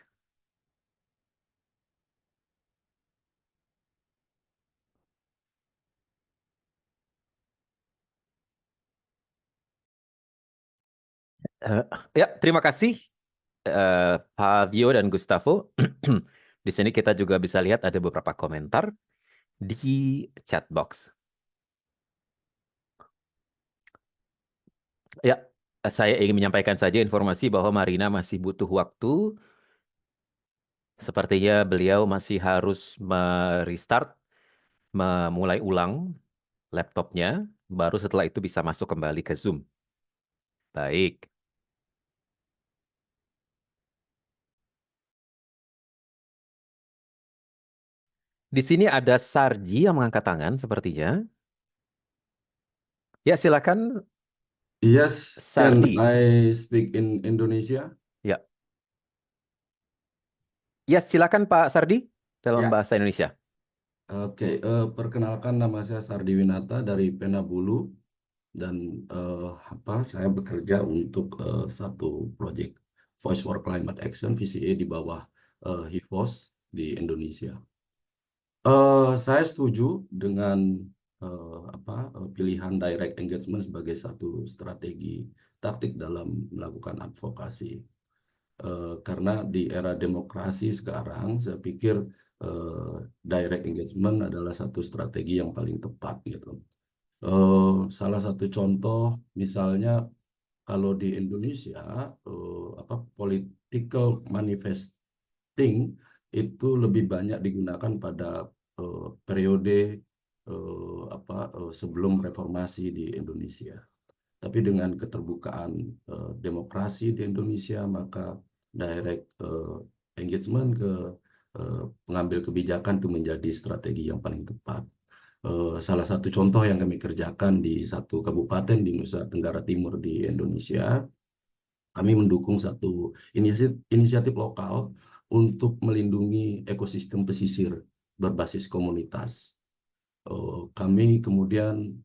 Eh, ya, terima kasih Pak Vio dan Gustavo. Di sini kita juga bisa lihat ada beberapa komentar di chat box. Ya, saya ingin menyampaikan saja informasi bahwa Marina masih butuh waktu. Sepertinya beliau masih harus merestart, memulai ulang laptopnya, baru setelah itu bisa masuk kembali ke Zoom. Baik. Di sini ada Sarji yang mengangkat tangan sepertinya. Ya, silakan Yes, can Sardi. I speak in Indonesia? Ya. Ya, silakan Pak Sardi dalam Ya. bahasa Indonesia. Oke, perkenalkan nama saya Sardi Winata dari Penabulu dan saya bekerja untuk satu proyek Voice for Climate Action VCA di bawah HIVOS di Indonesia. Saya setuju dengan pilihan direct engagement sebagai satu strategi taktik dalam melakukan advokasi. Karena di era demokrasi sekarang, saya pikir eh, direct engagement adalah satu strategi yang paling tepat gitu. Salah satu contoh, misalnya kalau di Indonesia, political manifesting itu lebih banyak digunakan pada periode sebelum reformasi di Indonesia. Tapi dengan keterbukaan demokrasi di Indonesia, maka direct engagement ke pengambil kebijakan itu menjadi strategi yang paling tepat. Salah satu contoh yang kami kerjakan di satu kabupaten di Nusa Tenggara Timur di Indonesia, kami mendukung satu inisiatif lokal untuk melindungi ekosistem pesisir berbasis komunitas. Kami kemudian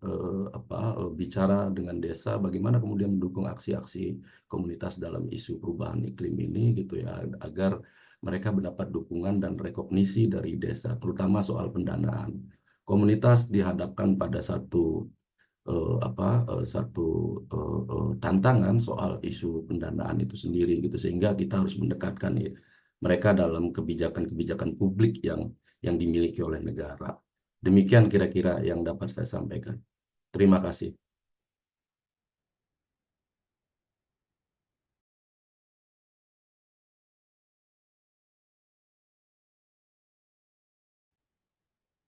bicara dengan desa bagaimana kemudian mendukung aksi-aksi komunitas dalam isu perubahan iklim ini gitu ya agar mereka mendapat dukungan dan rekognisi dari desa terutama soal pendanaan. Komunitas dihadapkan pada satu tantangan soal isu pendanaan itu sendiri gitu sehingga kita harus mendekatkan ya, mereka dalam kebijakan-kebijakan publik yang dimiliki oleh negara. Demikian kira-kira yang dapat saya sampaikan. Terima kasih.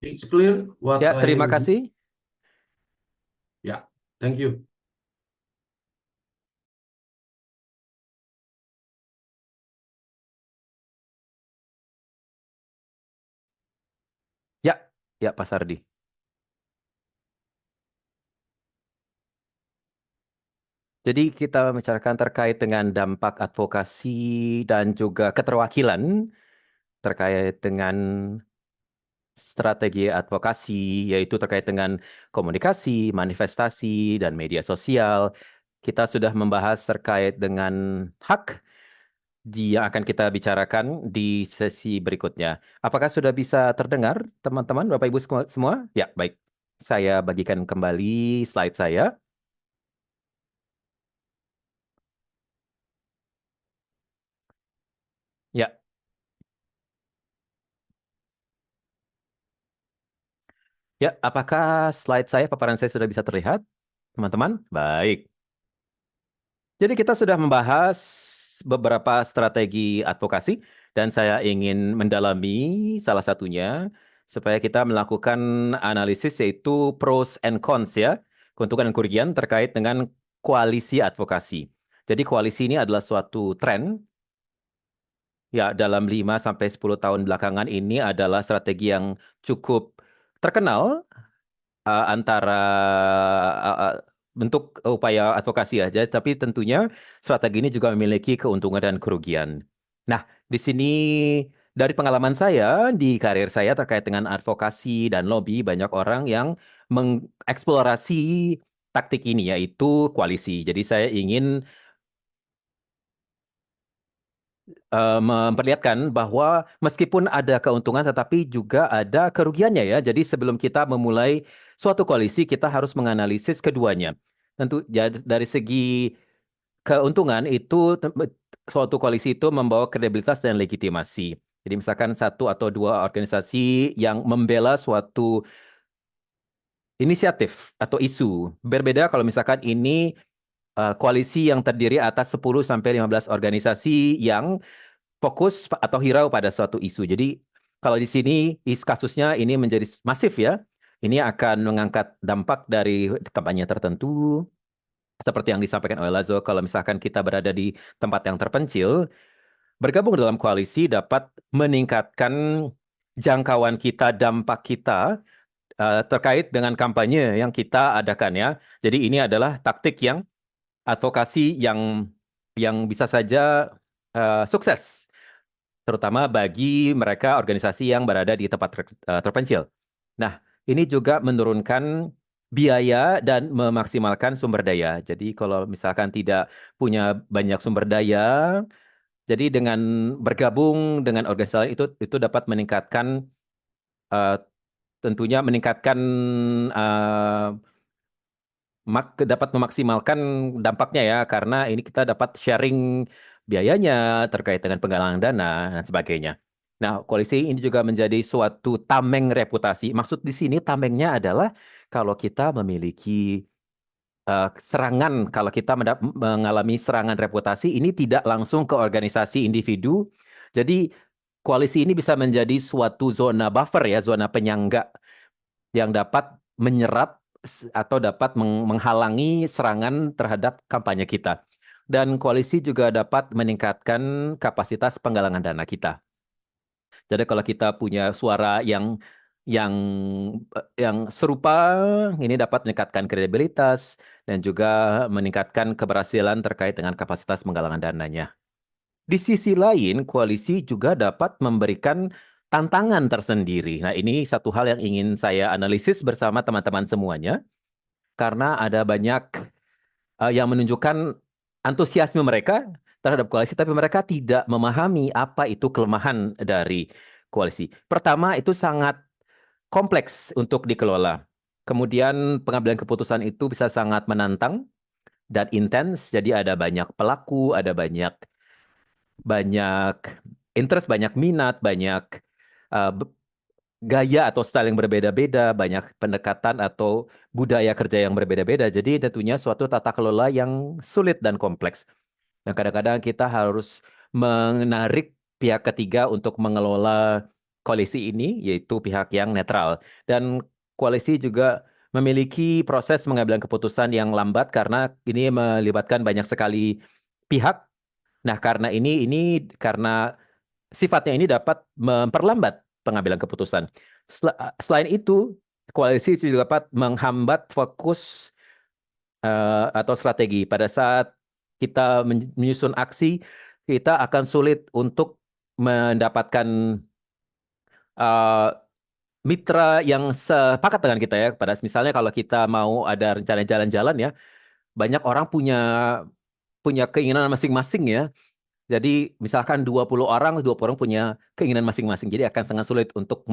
It's clear what Ya, terima kasih. Yeah, thank you. Ya, ya Pak Sardi. Jadi kita membicarakan terkait dengan dampak advokasi dan juga keterwakilan terkait dengan strategi advokasi, yaitu terkait dengan komunikasi, manifestasi, dan media sosial. Kita sudah membahas terkait dengan hak yang akan kita bicarakan di sesi berikutnya. Apakah sudah bisa terdengar, teman-teman, Bapak Ibu semua? Ya, baik. Saya bagikan kembali slide saya. Ya, ya. Apakah slide saya, paparan saya sudah bisa terlihat, teman-teman? Baik. Jadi kita sudah membahas beberapa strategi advokasi dan saya ingin mendalami salah satunya supaya kita melakukan analisis yaitu pros and cons ya, keuntungan dan kerugian terkait dengan koalisi advokasi. Jadi koalisi ini adalah suatu tren ya dalam 5 sampai 10 tahun belakangan ini adalah strategi yang cukup terkenal antara bentuk upaya advokasi aja, tapi tentunya strategi ini juga memiliki keuntungan dan kerugian. Nah, di sini dari pengalaman saya di karir saya terkait dengan advokasi dan lobby, banyak orang yang mengeksplorasi taktik ini yaitu koalisi. Jadi saya ingin memperlihatkan bahwa meskipun ada keuntungan tetapi juga ada kerugiannya ya. Jadi sebelum kita memulai suatu koalisi kita harus menganalisis keduanya. Tentu dari segi keuntungan itu suatu koalisi itu membawa kredibilitas dan legitimasi. Jadi misalkan satu atau dua organisasi yang membela suatu inisiatif atau isu. Berbeda kalau misalkan ini koalisi yang terdiri atas 10 sampai 15 organisasi yang fokus atau hirau pada suatu isu. Jadi kalau di sini kasusnya ini menjadi masif ya. Ini akan mengangkat dampak dari kampanye tertentu seperti yang disampaikan oleh Lazo. Kalau misalkan kita berada di tempat yang terpencil, bergabung dalam koalisi dapat meningkatkan jangkauan kita, dampak kita terkait dengan kampanye yang kita adakan ya. Jadi ini adalah taktik yang advokasi yang bisa saja sukses terutama bagi mereka organisasi yang berada di tempat terpencil. Nah, ini juga menurunkan biaya dan memaksimalkan sumber daya. Jadi kalau misalkan tidak punya banyak sumber daya, jadi dengan bergabung dengan organisasi lain itu dapat meningkatkan uh, tentunya meningkatkan uh, dapat memaksimalkan dampaknya ya karena ini kita dapat sharing biayanya terkait dengan penggalangan dana dan sebagainya. Nah, koalisi ini juga menjadi suatu tameng reputasi. Maksud di sini tamengnya adalah kalau kita memiliki serangan, kalau kita mengalami serangan reputasi ini tidak langsung ke organisasi individu. Jadi koalisi ini bisa menjadi suatu zona buffer ya, zona penyangga yang dapat menyerap atau dapat menghalangi serangan terhadap kampanye kita. Dan koalisi juga dapat meningkatkan kapasitas penggalangan dana kita. Jadi kalau kita punya suara yang yang serupa, ini dapat meningkatkan kredibilitas dan juga meningkatkan keberhasilan terkait dengan kapasitas penggalangan dananya. Di sisi lain, koalisi juga dapat memberikan tantangan tersendiri. Nah, ini satu hal yang ingin saya analisis bersama teman-teman semuanya, karena ada banyak yang menunjukkan antusiasme mereka terhadap koalisi, tapi mereka tidak memahami apa itu kelemahan dari koalisi. Pertama, itu sangat kompleks untuk dikelola. Kemudian pengambilan keputusan itu bisa sangat menantang dan intens, jadi ada banyak pelaku, ada banyak banyak interest, banyak minat, banyak uh, gaya atau style yang berbeda-beda, banyak pendekatan atau budaya kerja yang berbeda-beda. Jadi tentunya suatu tata kelola yang sulit dan kompleks. Dan kadang-kadang kita harus menarik pihak ketiga untuk mengelola koalisi ini, yaitu pihak yang netral. Dan koalisi juga memiliki proses pengambilan keputusan yang lambat karena ini melibatkan banyak sekali pihak. Nah, karena karena sifatnya ini dapat memperlambat pengambilan keputusan. Selain itu, koalisi juga dapat menghambat fokus atau strategi. Pada saat kita menyusun aksi, kita akan sulit untuk mendapatkan uh, mitra yang sepakat dengan kita ya. Pada misalnya kalau kita mau ada rencana jalan-jalan ya, banyak orang punya keinginan masing-masing ya. Jadi misalkan 20 orang punya keinginan masing-masing. Jadi akan sangat sulit untuk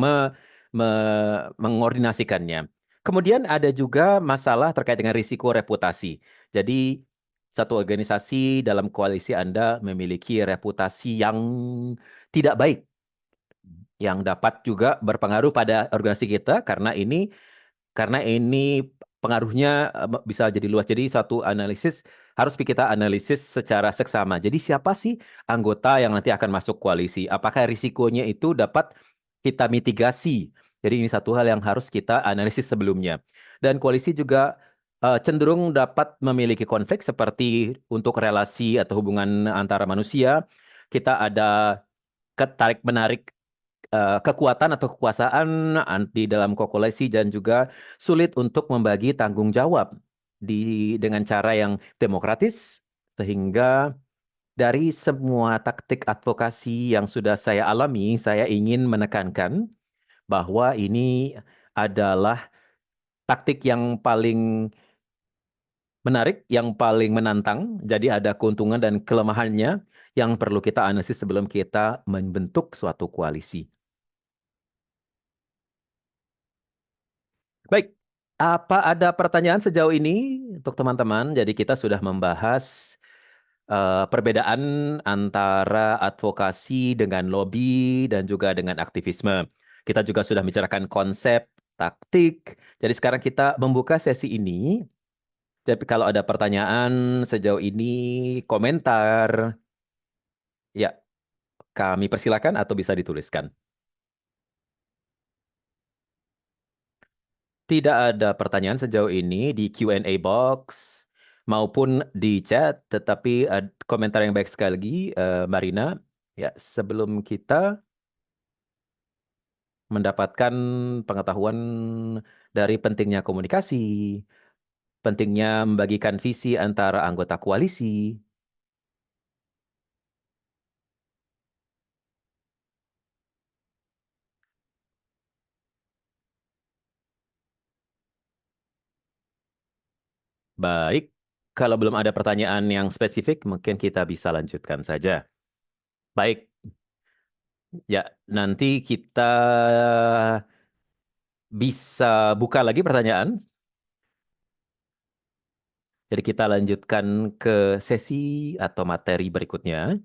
mengordinasikannya. Kemudian ada juga masalah terkait dengan risiko reputasi. Jadi satu organisasi dalam koalisi Anda memiliki reputasi yang tidak baik, yang dapat juga berpengaruh pada organisasi kita karena ini pengaruhnya bisa jadi luas. Jadi satu analisis harus kita analisis secara seksama. Jadi siapa sih anggota yang nanti akan masuk koalisi? Apakah risikonya itu dapat kita mitigasi? Jadi ini satu hal yang harus kita analisis sebelumnya. Dan koalisi juga cenderung dapat memiliki konflik seperti untuk relasi atau hubungan antara manusia. Kita ada ketarik-menarik kekuatan atau kekuasaan di dalam koalisi dan juga sulit untuk membagi tanggung jawab dengan cara yang demokratis sehingga dari semua taktik advokasi yang sudah saya alami, saya ingin menekankan bahwa ini adalah taktik yang paling menarik, yang paling menantang. Jadi ada keuntungan dan kelemahannya yang perlu kita analisis sebelum kita membentuk suatu koalisi. Baik, apa ada pertanyaan sejauh ini untuk teman-teman? Jadi kita sudah membahas perbedaan antara advokasi dengan lobby dan juga dengan aktivisme. Kita juga sudah membicarakan konsep, taktik. Jadi sekarang kita membuka sesi ini. Tapi kalau ada pertanyaan sejauh ini, komentar, ya kami persilakan atau bisa dituliskan. Tidak ada pertanyaan sejauh ini di Q&A box maupun di chat, tetapi komentar yang baik sekali lagi, Marina. Ya, sebelum kita mendapatkan pengetahuan dari pentingnya komunikasi, pentingnya membagikan visi antara anggota koalisi. Baik, kalau belum ada pertanyaan yang spesifik, mungkin kita bisa lanjutkan saja. Baik, ya nanti kita bisa buka lagi pertanyaan. Jadi kita lanjutkan ke sesi atau materi berikutnya.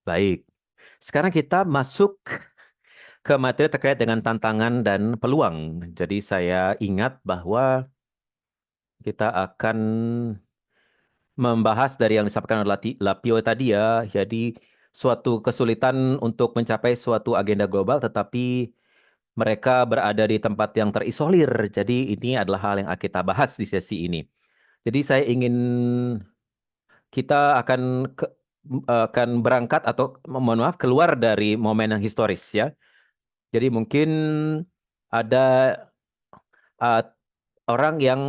Baik, sekarang kita masuk ke materi terkait dengan tantangan dan peluang. Jadi saya ingat bahwa kita akan membahas dari yang disampaikan oleh Lapio tadi ya. Jadi suatu kesulitan untuk mencapai suatu agenda global tetapi mereka berada di tempat yang terisolir. Jadi ini adalah hal yang kita bahas di sesi ini. Jadi saya ingin kita akan berangkat atau mohon maaf keluar dari momen yang historis ya. Jadi mungkin ada uh, orang yang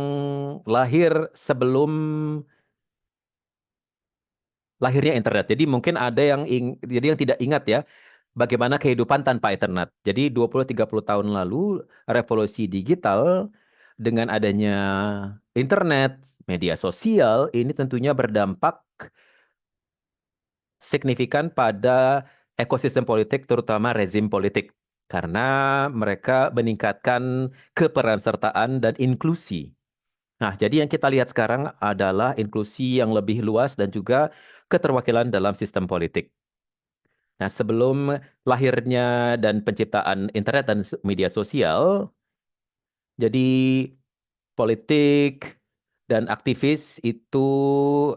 lahir sebelum lahirnya internet. Jadi mungkin ada yang tidak ingat ya bagaimana kehidupan tanpa internet. Jadi 20-30 tahun lalu revolusi digital dengan adanya internet, media sosial ini tentunya berdampak signifikan pada ekosistem politik terutama rezim politik karena mereka meningkatkan keperansertaan dan inklusi. Nah, jadi yang kita lihat sekarang adalah inklusi yang lebih luas dan juga keterwakilan dalam sistem politik. Nah, sebelum lahirnya dan penciptaan internet dan media sosial, jadi politik dan aktivis itu,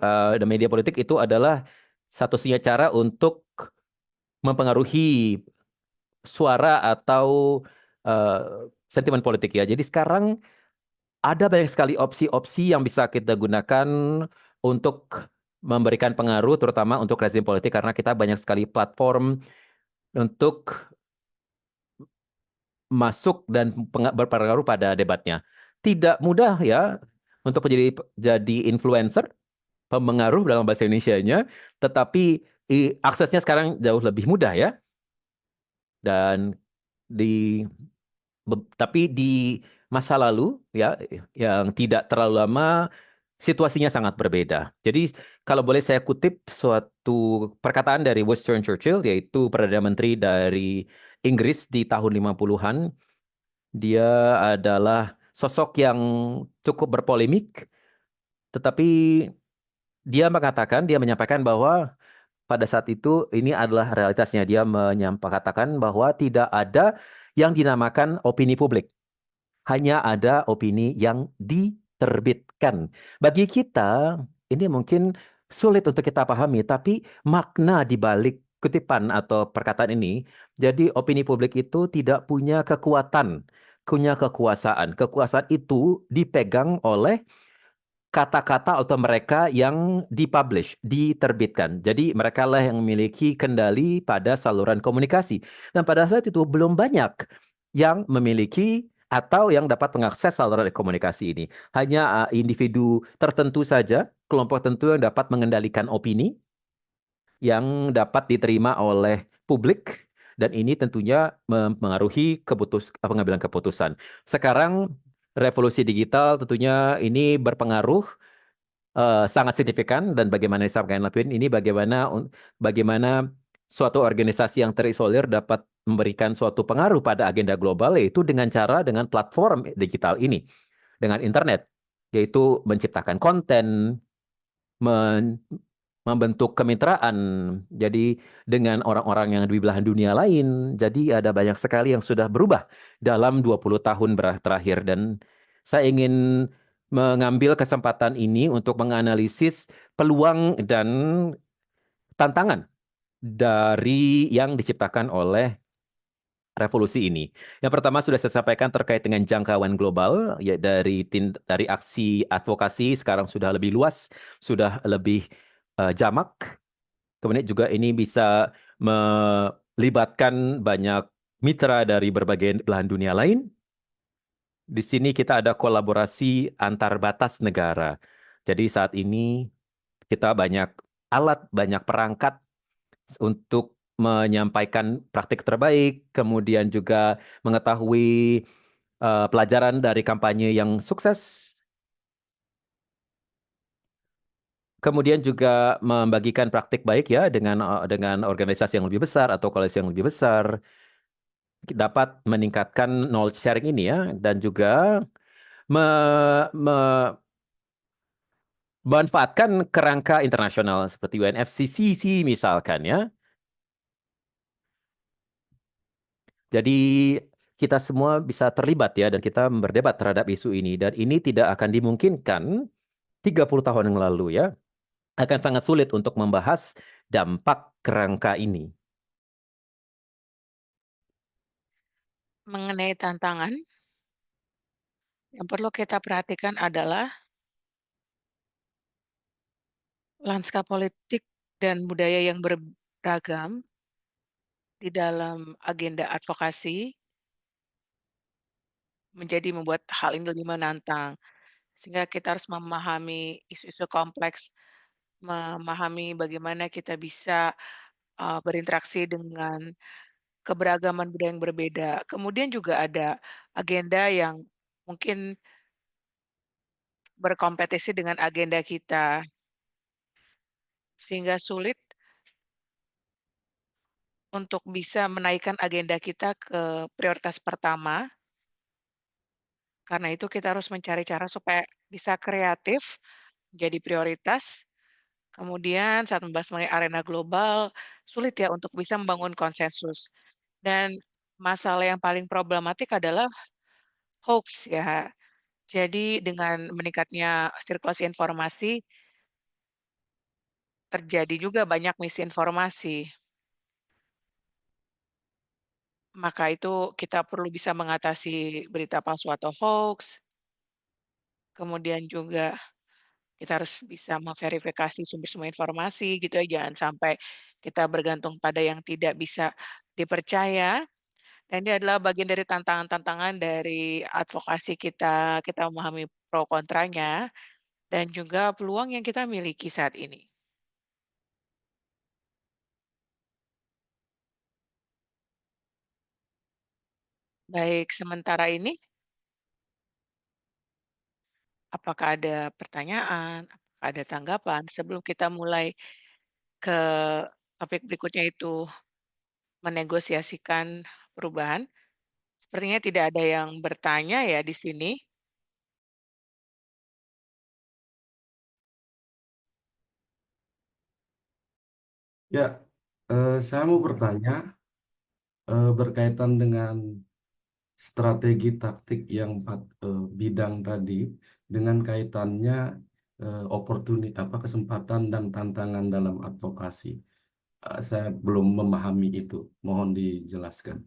dan media politik itu adalah satu-satunya cara untuk mempengaruhi suara atau sentimen politik ya. Jadi sekarang ada banyak sekali opsi-opsi yang bisa kita gunakan untuk memberikan pengaruh, terutama untuk rezim politik, karena kita banyak sekali platform untuk masuk dan berpengaruh pada debatnya. Tidak mudah ya untuk jadi influencer, pemengaruh dalam bahasa Indonesianya, tetapi aksesnya sekarang jauh lebih mudah ya. Dan di tapi di masa lalu ya yang tidak terlalu lama situasinya sangat berbeda. Jadi kalau boleh saya kutip suatu perkataan dari Winston Churchill, yaitu Perdana Menteri dari Inggris di tahun 50-an. Dia adalah sosok yang cukup berpolemik, tetapi dia menyampaikan bahwa pada saat itu ini adalah realitasnya. Dia menyampaikan bahwa tidak ada yang dinamakan opini publik. Hanya ada opini yang diterbitkan. Bagi kita, ini mungkin sulit untuk kita pahami, tapi makna di balik kutipan atau perkataan ini, jadi opini publik itu tidak punya kekuatan, punya kekuasaan. Kekuasaan itu dipegang oleh kata-kata atau mereka yang dipublish, diterbitkan. Jadi mereka lah yang memiliki kendali pada saluran komunikasi. Dan pada saat itu belum banyak yang memiliki atau yang dapat mengakses saluran komunikasi ini. Hanya individu tertentu saja, kelompok tertentu yang dapat mengendalikan opini yang dapat diterima oleh publik, dan ini tentunya mempengaruhi pengambilan keputusan. Sekarang revolusi digital tentunya ini berpengaruh sangat signifikan, dan bagaimana disampaikan Lapin ini bagaimana suatu organisasi yang terisolir dapat memberikan suatu pengaruh pada agenda global, yaitu dengan platform digital ini, dengan internet, yaitu menciptakan konten, membentuk kemitraan, jadi dengan orang-orang yang di belahan dunia lain. Jadi ada banyak sekali yang sudah berubah dalam 20 tahun terakhir, dan saya ingin mengambil kesempatan ini untuk menganalisis peluang dan tantangan dari yang diciptakan oleh revolusi ini. Yang pertama sudah saya sampaikan terkait dengan jangkauan global, ya dari aksi advokasi sekarang sudah lebih luas, sudah lebih jamak. Kemudian juga ini bisa melibatkan banyak mitra dari berbagai belahan dunia lain. Di sini kita ada kolaborasi antar batas negara. Jadi saat ini kita banyak alat, banyak perangkat untuk menyampaikan praktik terbaik, kemudian juga mengetahui pelajaran dari kampanye yang sukses, kemudian juga membagikan praktik baik ya dengan organisasi yang lebih besar atau koalisi yang lebih besar, dapat meningkatkan knowledge sharing ini ya, dan juga memanfaatkan kerangka internasional seperti UNFCCC misalkan ya. Jadi kita semua bisa terlibat ya, dan kita berdebat terhadap isu ini, dan ini tidak akan dimungkinkan 30 tahun yang lalu ya. Akan sangat sulit untuk membahas dampak kerangka ini. Mengenai tantangan, yang perlu kita perhatikan adalah lanskap politik dan budaya yang beragam di dalam agenda advokasi menjadi membuat hal ini lebih menantang. Sehingga kita harus memahami isu-isu kompleks, memahami bagaimana kita bisa berinteraksi dengan keberagaman budaya yang berbeda. Kemudian juga ada agenda yang mungkin berkompetisi dengan agenda kita, sehingga sulit untuk bisa menaikkan agenda kita ke prioritas pertama. Karena itu kita harus mencari cara supaya bisa kreatif, jadi prioritas. Kemudian saat membahas mengenai arena global, sulit ya untuk bisa membangun konsensus. Dan masalah yang paling problematik adalah hoax ya. Jadi dengan meningkatnya sirkulasi informasi, terjadi juga banyak misinformasi. maka itu kita perlu bisa mengatasi berita palsu atau hoax, kemudian juga kita harus bisa memverifikasi sumber-sumber informasi gitu ya, jangan sampai kita bergantung pada yang tidak bisa dipercaya. Dan ini adalah bagian dari tantangan-tantangan dari advokasi kita, kita memahami pro kontranya, dan juga peluang yang kita miliki saat ini. Baik, sementara ini, apakah ada pertanyaan, apakah ada tanggapan sebelum kita mulai ke topik berikutnya itu menegosiasikan perubahan? Sepertinya tidak ada yang bertanya ya di sini. Ya, saya mau bertanya berkaitan dengan strategi taktik yang 4 bidang tadi dengan kaitannya kesempatan dan tantangan dalam advokasi. Saya belum memahami itu. Mohon dijelaskan.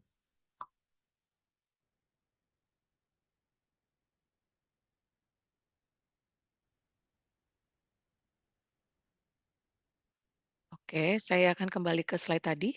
Oke, saya akan kembali ke slide tadi.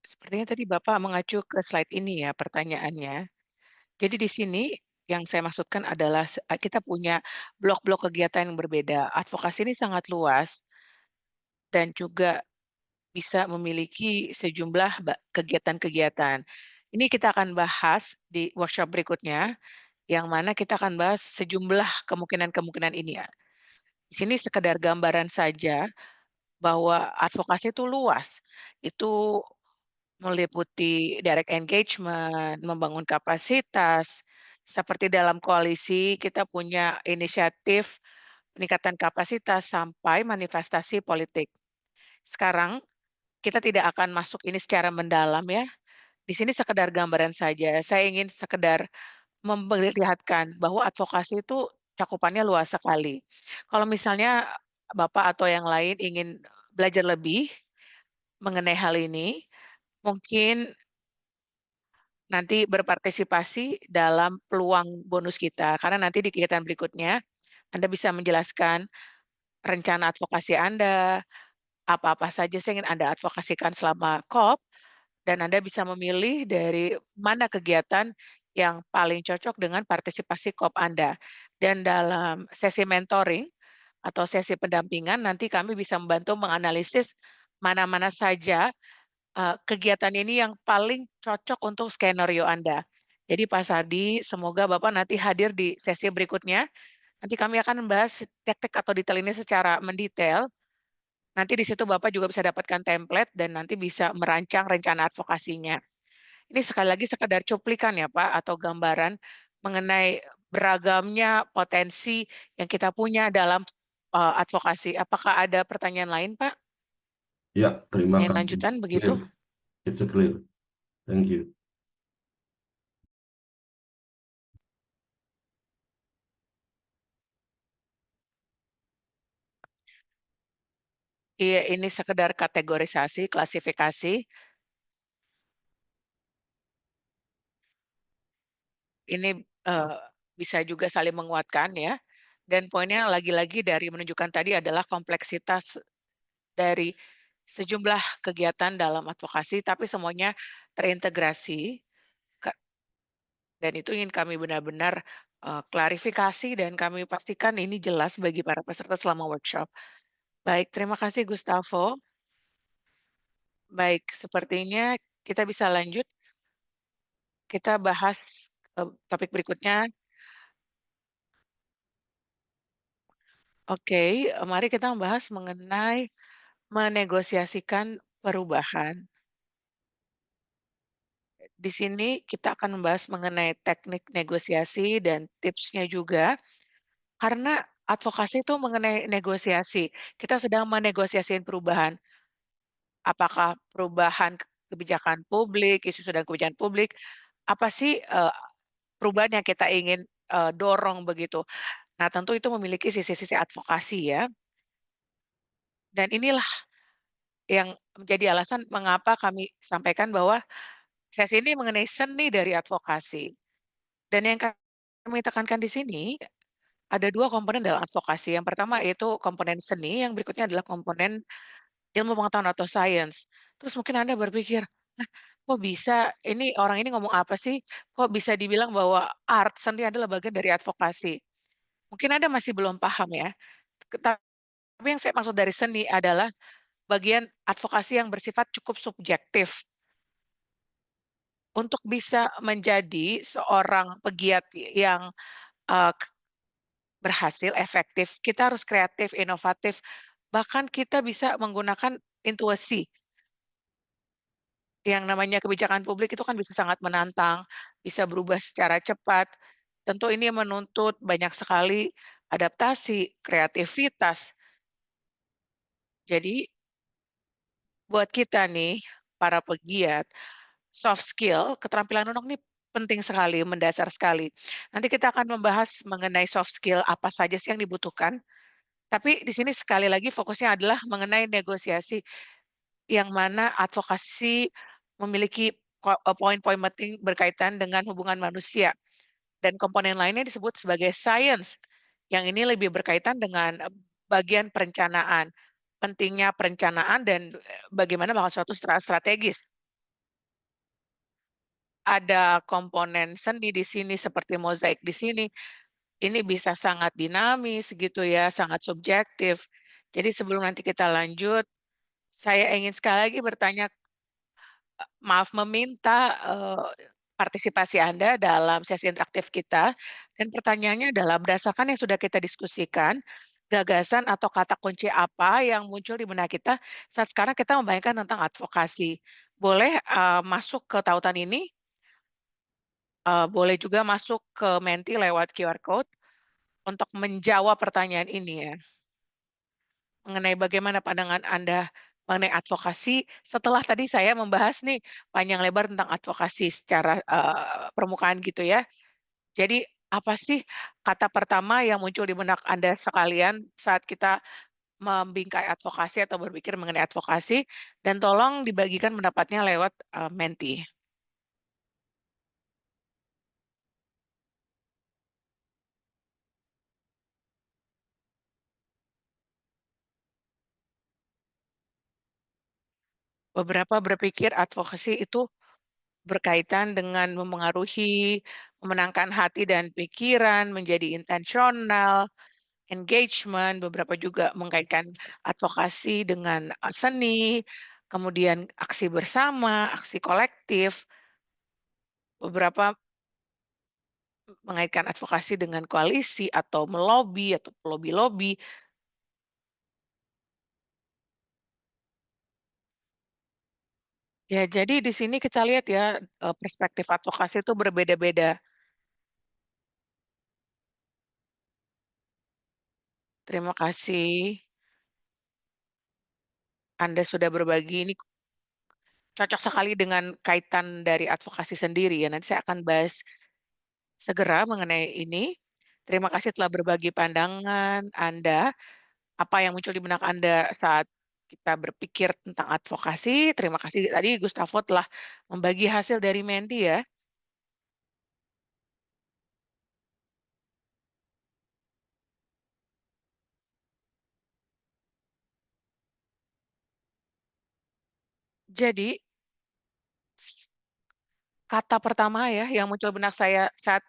Sepertinya tadi Bapak mengacu ke slide ini ya pertanyaannya. Jadi di sini yang saya maksudkan adalah kita punya blok-blok kegiatan yang berbeda. Advokasi ini sangat luas dan juga bisa memiliki sejumlah kegiatan-kegiatan. Ini kita akan bahas di workshop berikutnya, yang mana kita akan bahas sejumlah kemungkinan-kemungkinan ini ya. Di sini sekedar gambaran saja bahwa advokasi itu luas. Itu meliputi direct engagement, membangun kapasitas, seperti dalam koalisi kita punya inisiatif peningkatan kapasitas sampai manifestasi politik. Sekarang kita tidak akan masuk ini secara mendalam ya. Di sini sekedar gambaran saja. Saya ingin sekedar memperlihatkan bahwa advokasi itu cakupannya luas sekali. Kalau misalnya Bapak atau yang lain ingin belajar lebih mengenai hal ini, mungkin nanti berpartisipasi dalam peluang bonus kita. Karena nanti di kegiatan berikutnya Anda bisa menjelaskan rencana advokasi Anda, apa-apa saja sih yang ingin Anda advokasikan selama COP, dan Anda bisa memilih dari mana kegiatan yang paling cocok dengan partisipasi COP Anda. Dan dalam sesi mentoring atau sesi pendampingan, nanti kami bisa membantu menganalisis mana-mana saja kegiatan ini yang paling cocok untuk skenario Anda. Jadi Pak Sardi, semoga Bapak nanti hadir di sesi berikutnya. Nanti kami akan membahas teknik atau detail ini secara mendetail. Nanti di situ Bapak juga bisa dapatkan template dan nanti bisa merancang rencana advokasinya. Ini sekali lagi sekedar cuplikan ya Pak, atau gambaran mengenai beragamnya potensi yang kita punya dalam advokasi. Apakah ada pertanyaan lain Pak? Ya, terima Yang kasih. lanjutan Clear. begitu? It's clear. Thank you. Iya, ini sekedar kategorisasi, klasifikasi. Ini, bisa juga saling menguatkan ya, dan poinnya lagi-lagi dari menunjukkan tadi adalah kompleksitas dari sejumlah kegiatan dalam advokasi, tapi semuanya terintegrasi, Kak, dan itu ingin kami benar-benar, klarifikasi dan kami pastikan ini jelas bagi para peserta selama workshop. Baik, terima kasih Gustavo. Baik, sepertinya kita bisa lanjut, kita bahas, topik berikutnya. Oke, mari kita membahas mengenai menegosiasikan perubahan. Di sini kita akan membahas mengenai teknik negosiasi dan tipsnya juga, karena advokasi itu mengenai negosiasi. Kita sedang menegosiasiin perubahan. Apakah perubahan kebijakan publik, isu sedang kebijakan publik, apa sih, perubahan yang kita ingin, dorong begitu. Nah, tentu itu memiliki sisi-sisi advokasi ya, dan inilah yang menjadi alasan mengapa kami sampaikan bahwa sesi ini mengenai seni dari advokasi. Dan yang kami tekankan di sini, ada 2 komponen dalam advokasi. Yang pertama yaitu komponen seni, yang berikutnya adalah komponen ilmu pengetahuan atau sains. Terus mungkin Anda berpikir, "Hah, kok bisa? Ini orang ini ngomong apa sih? Kok bisa dibilang bahwa seni adalah bagian dari advokasi?" Mungkin Anda masih belum paham ya. Tapi yang saya maksud dari seni adalah bagian advokasi yang bersifat cukup subjektif. Untuk bisa menjadi seorang pegiat yang, eee, k berhasil, efektif, kita harus kreatif, inovatif, bahkan kita bisa menggunakan intuisi. Yang namanya kebijakan publik itu kan bisa sangat menantang, bisa berubah secara cepat. Tentu ini menuntut banyak sekali adaptasi, kreativitas. Jadi buat kita nih, para pegiat, soft skill, keterampilan unuk ini penting sekali, mendasar sekali. Nanti kita akan membahas mengenai soft skill apa saja sih yang dibutuhkan, tapi di sini sekali lagi fokusnya adalah mengenai negosiasi, yang mana advokasi memiliki poin-poin penting berkaitan dengan hubungan manusia, dan komponen lainnya disebut sebagai science, yang ini lebih berkaitan dengan, bagian perencanaan. Pentingnya perencanaan dan, bagaimana melakukan suatu strategis. Ada komponen seni di sini seperti mozaik di sini, ini bisa sangat dinamis gitu ya, sangat subjektif. Jadi sebelum nanti kita lanjut, saya ingin sekali lagi bertanya, maaf meminta, partisipasi Anda dalam sesi interaktif kita, dan pertanyaannya adalah berdasarkan yang sudah kita diskusikan, gagasan atau kata kunci apa yang muncul di benak kita saat sekarang kita membayangkan tentang advokasi. Boleh, masuk ke tautan ini, boleh juga masuk ke Menti lewat QR code untuk menjawab pertanyaan ini ya, mengenai bagaimana pandangan Anda mengenai advokasi setelah tadi saya membahas nih panjang lebar tentang advokasi secara, permukaan gitu ya. Jadi apa sih kata pertama yang muncul di benak Anda sekalian saat kita membingkai advokasi atau berpikir mengenai advokasi, dan tolong dibagikan pendapatnya lewat, Menti. Beberapa berpikir advokasi itu berkaitan dengan memengaruhi, memenangkan hati dan pikiran, menjadi intensional, engagement, beberapa juga mengkaitkan advokasi dengan, seni, kemudian aksi bersama, aksi kolektif, beberapa mengaitkan advokasi dengan koalisi atau melobi atau lobi-lobi. Ya, jadi di sini kita lihat ya, perspektif advokasi itu berbeda-beda. Terima kasih Anda sudah berbagi, ini cocok sekali dengan kaitan dari advokasi sendiri ya, nanti saya akan bahas segera mengenai ini. Terima kasih telah berbagi pandangan Anda, apa yang muncul di benak Anda saat kita berpikir tentang advokasi. Terima kasih tadi Gustavo telah membagi hasil dari Menti ya. Jadi, s kata pertama ya yang muncul benak saya saat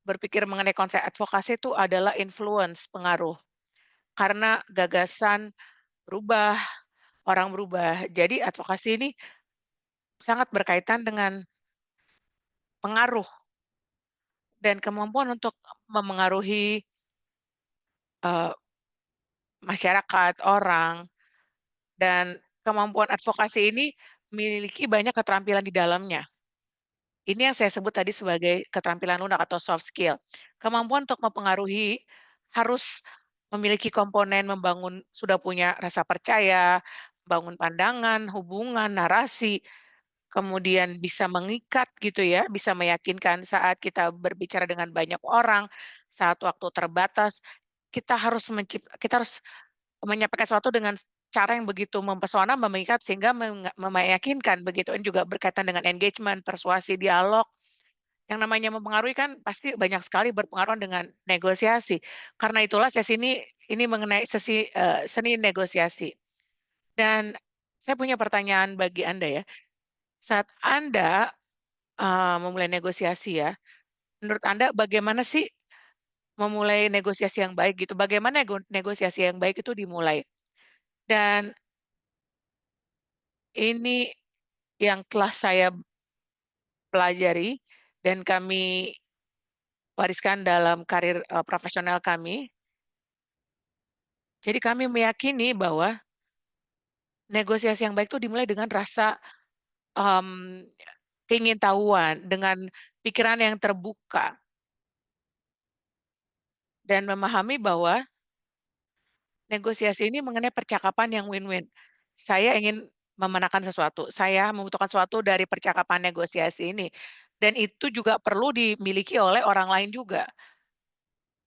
berpikir mengenai konsep advokasi itu adalah influence, pengaruh. Karena gagasan berubah, orang berubah. Jadi advokasi ini sangat berkaitan dengan pengaruh dan kemampuan untuk memengaruhi, masyarakat, orang, dan kemampuan advokasi ini memiliki banyak keterampilan di dalamnya. Ini yang saya sebut tadi sebagai keterampilan lunak atau soft skill. Kemampuan untuk mempengaruhi harus memiliki komponen membangun, sudah punya rasa percaya, bangun pandangan, hubungan, narasi, kemudian bisa mengikat gitu ya, bisa meyakinkan saat kita berbicara dengan banyak orang, saat waktu terbatas, kita harus menyampaikan sesuatu dengan cara yang begitu mempesona, memikat sehingga meyakinkan begitu. Ini juga berkaitan dengan engagement, persuasi, dialog. Yang namanya mempengaruhi kan pasti banyak sekali berpengaruh dengan negosiasi. Karena itulah sesi ini mengenai seni negosiasi. Dan saya punya pertanyaan bagi Anda ya. Saat Anda memulai negosiasi ya, menurut Anda bagaimana sih memulai negosiasi yang baik gitu? Bagaimana negosiasi yang baik itu dimulai? Dan ini yang telah saya pelajari dan kami wariskan dalam karir profesional kami. Jadi kami meyakini bahwa negosiasi yang baik itu dimulai dengan rasa um, keingintahuan, dengan pikiran yang terbuka, dan memahami bahwa negosiasi ini mengenai percakapan yang win-win. Saya ingin memenangkan sesuatu, saya membutuhkan sesuatu dari percakapan negosiasi ini, dan itu juga perlu dimiliki oleh orang lain juga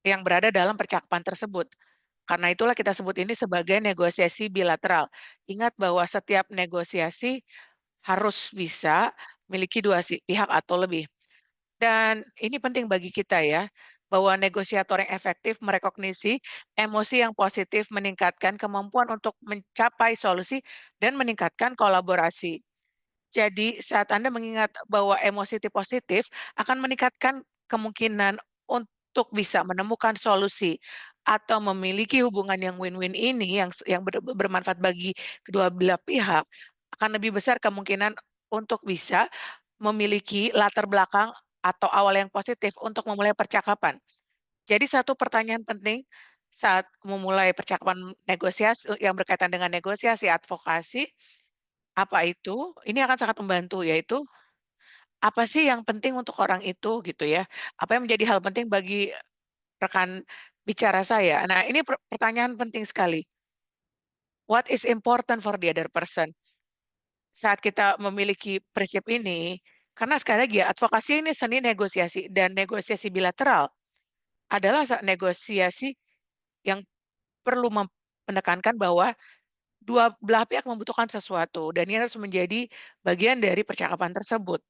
yang berada dalam percakapan tersebut. Karena itulah kita sebut ini sebagai negosiasi bilateral. Ingat bahwa setiap negosiasi harus bisa memiliki dua pihak atau lebih. Dan ini penting bagi kita ya, bahwa negosiator yang efektif merekognisi emosi yang positif, meningkatkan kemampuan untuk mencapai solusi, dan meningkatkan kolaborasi. Jadi saat Anda mengingat bahwa emosi positif akan meningkatkan kemungkinan untuk bisa menemukan solusi atau memiliki hubungan yang win-win ini yang bermanfaat bagi kedua belah pihak, akan lebih besar kemungkinan untuk bisa memiliki latar belakang atau awal yang positif untuk memulai percakapan. Jadi satu pertanyaan penting saat memulai percakapan negosiasi yang berkaitan dengan negosiasi advokasi, apa itu? Ini akan sangat membantu, yaitu apa sih yang penting untuk orang itu gitu ya? Apa yang menjadi hal penting bagi rekan bicara saya? Nah, ini pertanyaan penting sekali. What is important for the other person? Saat kita memiliki prinsip ini, karena sekali lagi ya, advokasi ini seni negosiasi dan negosiasi bilateral adalah negosiasi yang perlu menekankan bahwa dua belah pihak membutuhkan sesuatu dan ini harus menjadi bagian dari percakapan tersebut.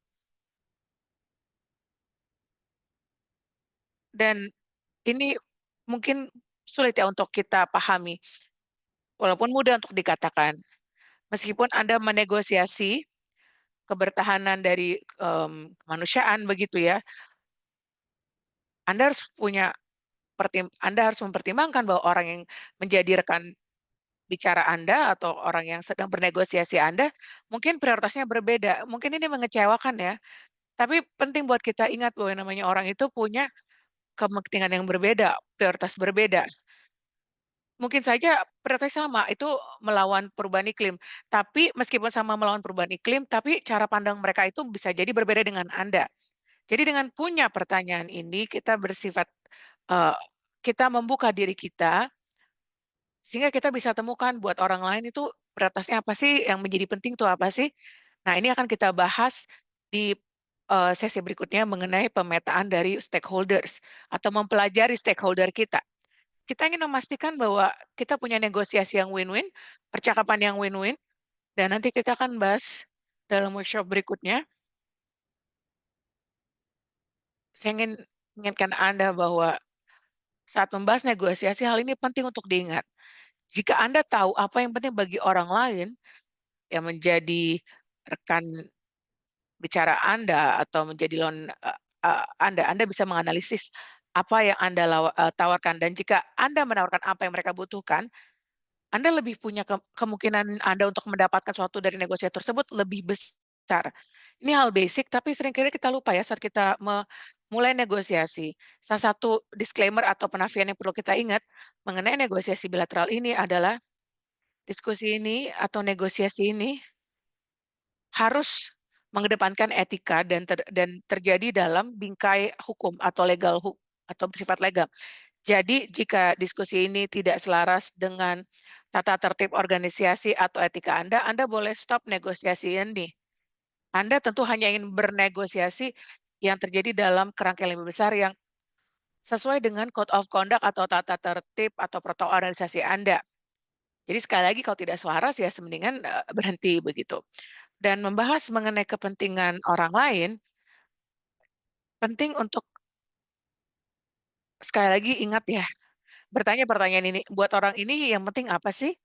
Dan ini mungkin sulit ya untuk kita pahami, walaupun mudah untuk dikatakan. Meskipun Anda menegosiasi kebertahanan dari kemanusiaan begitu ya, Anda harus Anda harus mempertimbangkan bahwa orang yang menjadi rekan bicara Anda atau orang yang sedang bernegosiasi Anda, mungkin prioritasnya berbeda. Mungkin ini mengecewakan ya, tapi penting buat kita ingat bahwa yang namanya orang itu punya kepentingan yang berbeda, prioritas berbeda. Mungkin saja prioritasnya sama, itu melawan perubahan iklim. Tapi meskipun sama melawan perubahan iklim, tapi cara pandang mereka itu bisa jadi berbeda dengan Anda. Jadi dengan punya pertanyaan ini, kita bersifat, eee, kita membuka diri kita, sehingga kita bisa temukan buat orang lain itu prioritasnya apa sih, yang menjadi penting itu apa sih. Nah, ini akan kita bahas di, sesi berikutnya mengenai pemetaan dari stakeholders, atau mempelajari stakeholder kita. Kita ingin memastikan bahwa kita punya negosiasi yang win-win, percakapan yang win-win, dan nanti kita akan bahas dalam workshop berikutnya. Saya inginkan Anda bahwa saat membahas negosiasi, hal ini penting untuk diingat. Jika Anda tahu apa yang penting bagi orang lain yang menjadi rekan bicara Anda atau menjadi lawan Anda bisa menganalisis apa yang Anda tawarkan, dan jika Anda menawarkan apa yang mereka butuhkan, Anda lebih punya kemungkinan Anda untuk mendapatkan sesuatu dari negosiasi tersebut lebih besar. Ini hal basic, tapi seringkali kita lupa ya saat kita mulai negosiasi. Salah satu disclaimer atau penafian yang perlu kita ingat mengenai negosiasi bilateral ini adalah diskusi ini atau negosiasi ini harus mengedepankan etika dan terjadi dalam bingkai hukum atau atau bersifat legal. Jadi jika diskusi ini tidak selaras dengan tata tertib organisasi atau etika Anda boleh stop negosiasi ini. Anda tentu hanya ingin bernegosiasi yang terjadi dalam kerangka yang lebih besar yang sesuai dengan code of conduct atau tata tertib atau protokol organisasi Anda. Jadi sekali lagi kalau tidak selaras ya semendingan berhenti begitu. Dan membahas mengenai kepentingan orang lain, penting untuk sekali lagi ingat ya, bertanya pertanyaan ini, buat orang ini yang penting apa sih?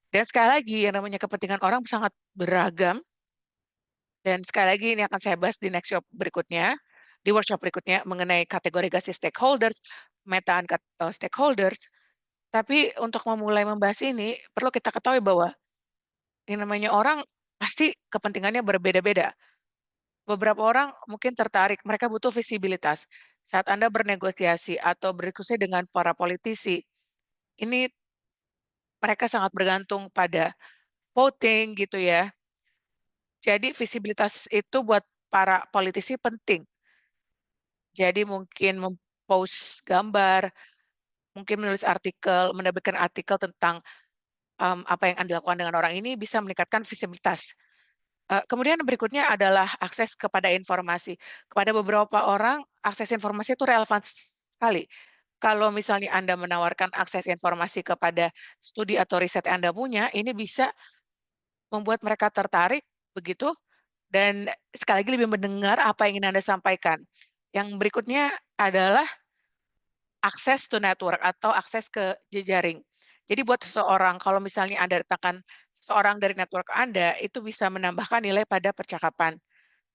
Dan sekali lagi yang namanya kepentingan orang sangat beragam, dan sekali lagi ini akan saya bahas di di workshop berikutnya mengenai kategorisasi stakeholders, pemetaan stakeholders. Tapi untuk memulai membahas ini, perlu kita ketahui bahwa yang namanya orang pasti kepentingannya berbeda-beda. Beberapa orang mungkin tertarik, mereka butuh visibilitas. Saat Anda bernegosiasi atau berdiskusi dengan para politisi, ini mereka sangat bergantung pada voting gitu ya. Jadi visibilitas itu buat para politisi penting. Jadi mungkin mempost gambar, mungkin menulis artikel, menerbitkan artikel tentang apa yang Anda lakukan dengan orang ini bisa meningkatkan visibilitas. Kemudian berikutnya adalah akses kepada informasi. Kepada beberapa orang, akses informasi itu relevan sekali. Kalau misalnya Anda menawarkan akses informasi kepada studi atau riset yang Anda punya, ini bisa membuat mereka tertarik, begitu, dan sekali lagi lebih mendengar apa yang ingin Anda sampaikan. Yang berikutnya adalah akses to network atau akses ke jejaring. Jadi buat seseorang, kalau misalnya Anda datangkan seseorang dari network Anda, itu bisa menambahkan nilai pada percakapan.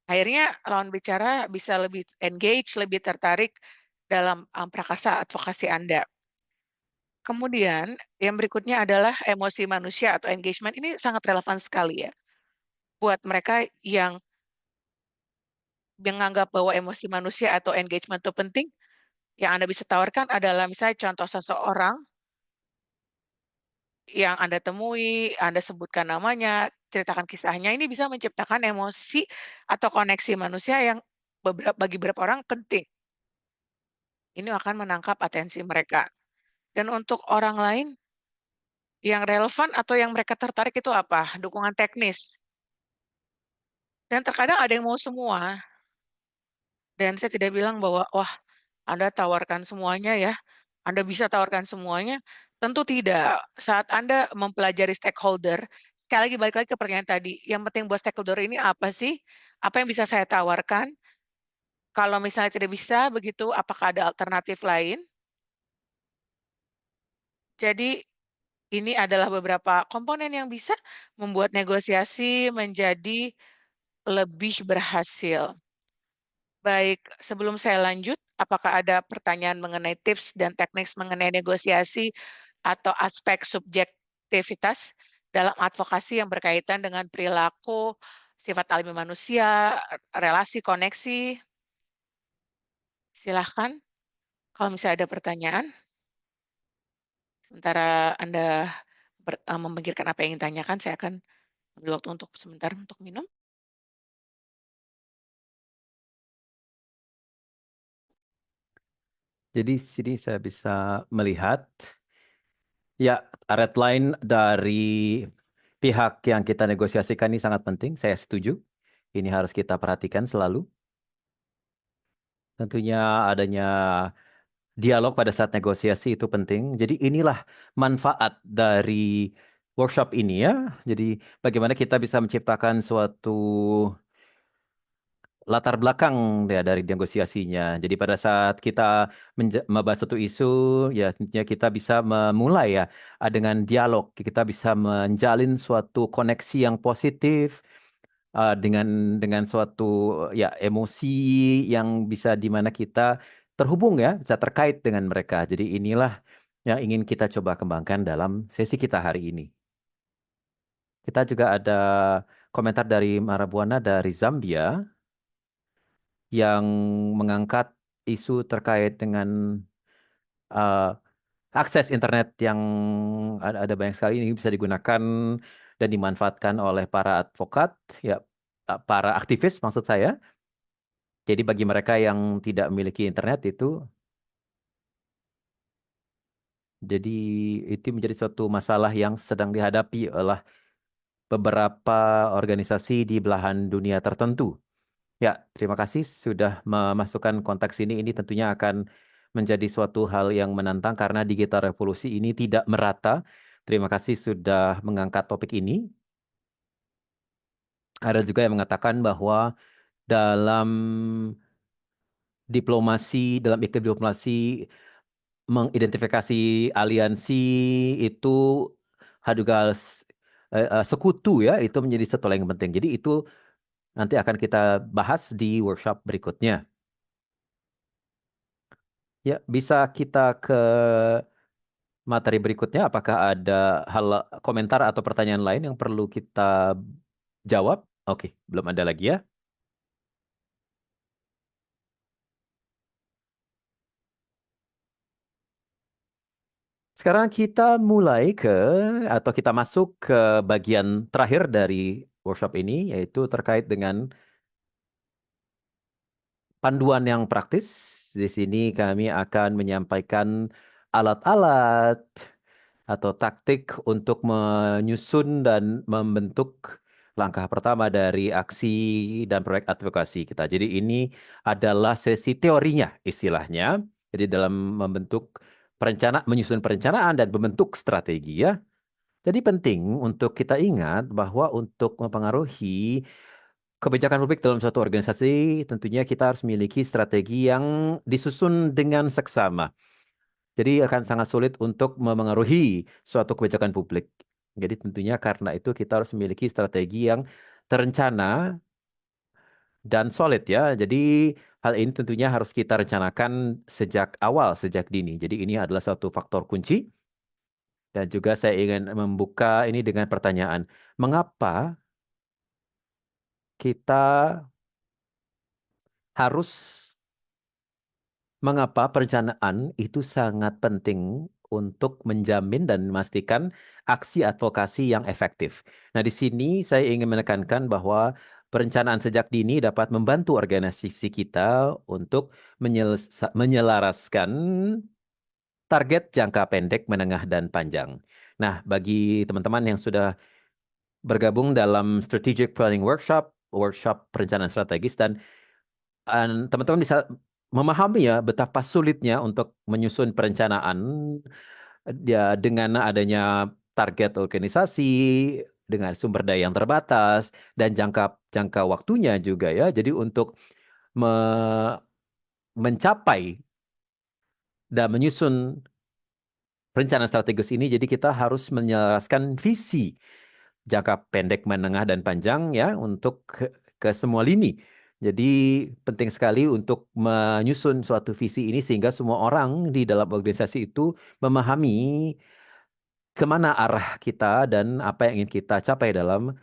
Akhirnya lawan bicara bisa lebih engage, lebih tertarik dalam prakarsa advokasi Anda. Kemudian yang berikutnya adalah emosi manusia atau engagement ini sangat relevan sekali ya. Buat mereka yang menganggap bahwa emosi manusia atau engagement itu penting, yang Anda bisa tawarkan adalah misalnya contoh seseorang yang Anda temui, Anda sebutkan namanya, ceritakan kisahnya, ini bisa menciptakan emosi atau koneksi manusia yang bagi beberapa orang penting. Ini akan menangkap atensi mereka. Dan untuk orang lain, yang relevan atau yang mereka tertarik itu apa? Dukungan teknis. Dan terkadang ada yang mau semua. Dan saya tidak bilang bahwa, wah, Anda tawarkan semuanya ya, Anda bisa tawarkan semuanya. Tentu tidak. Saat Anda mempelajari stakeholder, sekali lagi balik lagi ke pertanyaan tadi, yang penting buat stakeholder ini apa sih? Apa yang bisa saya tawarkan? Kalau misalnya tidak bisa begitu, apakah ada alternatif lain? Jadi ini adalah beberapa komponen yang bisa membuat negosiasi menjadi lebih berhasil. Baik, sebelum saya lanjut, apakah ada pertanyaan mengenai tips dan teknik mengenai negosiasi atau aspek subjektivitas dalam advokasi yang berkaitan dengan perilaku, sifat alami manusia, relasi, koneksi? Silahkan kalau misalnya ada pertanyaan, sementara Anda memikirkan apa yang ingin tanyakan, saya akan ambil waktu untuk sebentar untuk minum. Jadi sini saya bisa melihat ya red line dari pihak yang kita negosiasikan ini sangat penting. Saya setuju. Ini harus kita perhatikan selalu. Tentunya adanya dialog pada saat negosiasi itu penting. Jadi inilah manfaat dari workshop ini ya. Jadi bagaimana kita bisa menciptakan suatu latar belakang ya dari negosiasinya. Jadi pada saat kita membahas satu isu, ya tentunya kita bisa memulai ya dengan dialog. Kita bisa menjalin suatu koneksi yang positif dengan suatu ya emosi yang bisa di mana kita terhubung ya, bisa terkait dengan mereka. Jadi inilah yang ingin kita coba kembangkan dalam sesi kita hari ini. Kita juga ada komentar dari Marabuana dari Zambia yang mengangkat isu terkait dengan uh, akses internet yang ada banyak sekali ini bisa digunakan dan dimanfaatkan oleh para advokat, ya, para aktivis maksud saya. Jadi bagi mereka yang tidak memiliki internet jadi itu menjadi suatu masalah yang sedang dihadapi oleh beberapa organisasi di belahan dunia tertentu. Ya, terima kasih sudah memasukkan konteks ini. Ini tentunya akan menjadi suatu hal yang menantang karena digital revolusi ini tidak merata. Terima kasih sudah mengangkat topik ini. Ada juga yang mengatakan bahwa dalam dalam iklim diplomasi, mengidentifikasi aliansi itu juga sekutu ya, itu menjadi satu hal yang penting. Jadi itu nanti akan kita bahas di workshop berikutnya. Ya, bisa kita ke materi berikutnya. Apakah ada komentar atau pertanyaan lain yang perlu kita jawab? Oke, belum ada lagi ya. Sekarang kita mulai atau kita masuk ke bagian terakhir dari workshop ini, yaitu terkait dengan panduan yang praktis. Di sini kami akan menyampaikan alat-alat atau taktik untuk menyusun dan membentuk langkah pertama dari aksi dan proyek advokasi kita. Jadi ini adalah sesi teorinya istilahnya. Jadi dalam menyusun perencanaan dan membentuk strategi ya. Jadi penting untuk kita ingat bahwa untuk mempengaruhi kebijakan publik dalam suatu organisasi, tentunya kita harus memiliki strategi yang disusun dengan seksama. Jadi akan sangat sulit untuk memengaruhi suatu kebijakan publik. Jadi tentunya karena itu kita harus memiliki strategi yang terencana dan solid ya. Jadi hal ini tentunya harus kita rencanakan sejak awal, sejak dini. Jadi ini adalah suatu faktor kunci. Dan juga saya ingin membuka ini dengan pertanyaan, mengapa kita mengapa perencanaan itu sangat penting untuk menjamin dan memastikan aksi advokasi yang efektif. Nah, di sini saya ingin menekankan bahwa perencanaan sejak dini dapat membantu organisasi kita untuk menyelaraskan target jangka pendek, menengah, dan panjang. Nah, bagi teman-teman yang sudah bergabung dalam Strategic Planning workshop perencanaan strategis, dan teman-teman bisa memahami ya betapa sulitnya untuk menyusun perencanaan ya dengan adanya target organisasi, dengan sumber daya yang terbatas dan jangka waktunya juga ya. Jadi untuk mencapai dan menyusun rencana strategis ini, jadi kita harus menyelaraskan visi jangka pendek, menengah, dan panjang ya untuk ke semua lini. Jadi penting sekali untuk menyusun suatu visi ini sehingga semua orang di dalam organisasi itu memahami kemana arah kita dan apa yang ingin kita capai dalam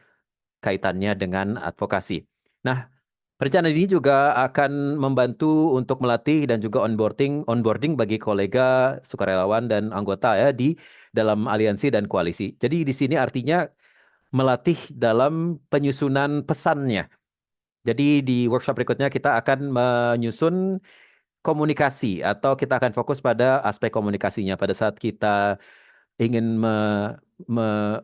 kaitannya dengan advokasi. Nah, perencanaan ini juga akan membantu untuk melatih dan juga onboarding bagi kolega, sukarelawan, dan anggota ya di dalam aliansi dan koalisi. Jadi di sini artinya melatih dalam penyusunan pesannya. Jadi di workshop berikutnya kita akan menyusun komunikasi atau kita akan fokus pada aspek komunikasinya pada saat kita ingin me-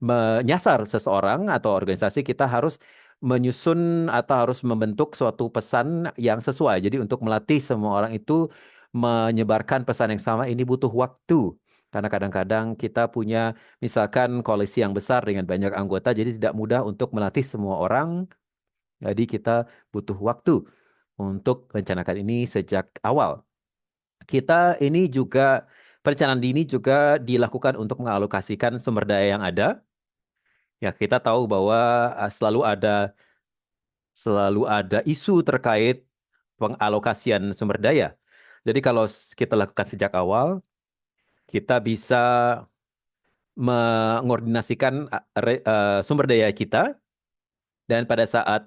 menyasar seseorang atau organisasi, kita harus menyusun atau harus membentuk suatu pesan yang sesuai. Jadi untuk melatih semua orang itu menyebarkan pesan yang sama ini butuh waktu. Karena kadang-kadang kita punya misalkan koalisi yang besar dengan banyak anggota, jadi tidak mudah untuk melatih semua orang. Jadi kita butuh waktu untuk rencanakan ini sejak awal. Perencanaan dini juga dilakukan untuk mengalokasikan sumber daya yang ada. Ya, kita tahu bahwa selalu ada isu terkait pengalokasian sumber daya. Jadi kalau kita lakukan sejak awal, kita bisa mengordinasikan sumber daya kita, dan pada saat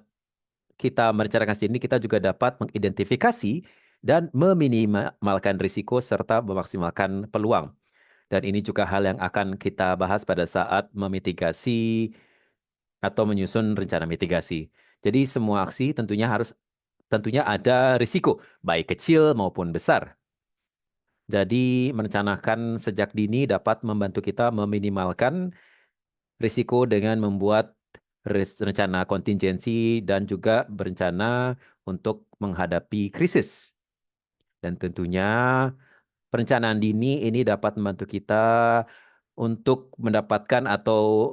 kita merencanakan ini, kita juga dapat mengidentifikasi dan meminimalkan risiko serta memaksimalkan peluang. Dan ini juga hal yang akan kita bahas pada saat memitigasi atau menyusun rencana mitigasi. Jadi semua aksi tentunya ada risiko, baik kecil maupun besar. Jadi merencanakan sejak dini dapat membantu kita meminimalkan risiko dengan membuat rencana kontingensi dan juga berencana untuk menghadapi krisis. Dan tentunya perencanaan dini ini dapat membantu kita untuk mendapatkan atau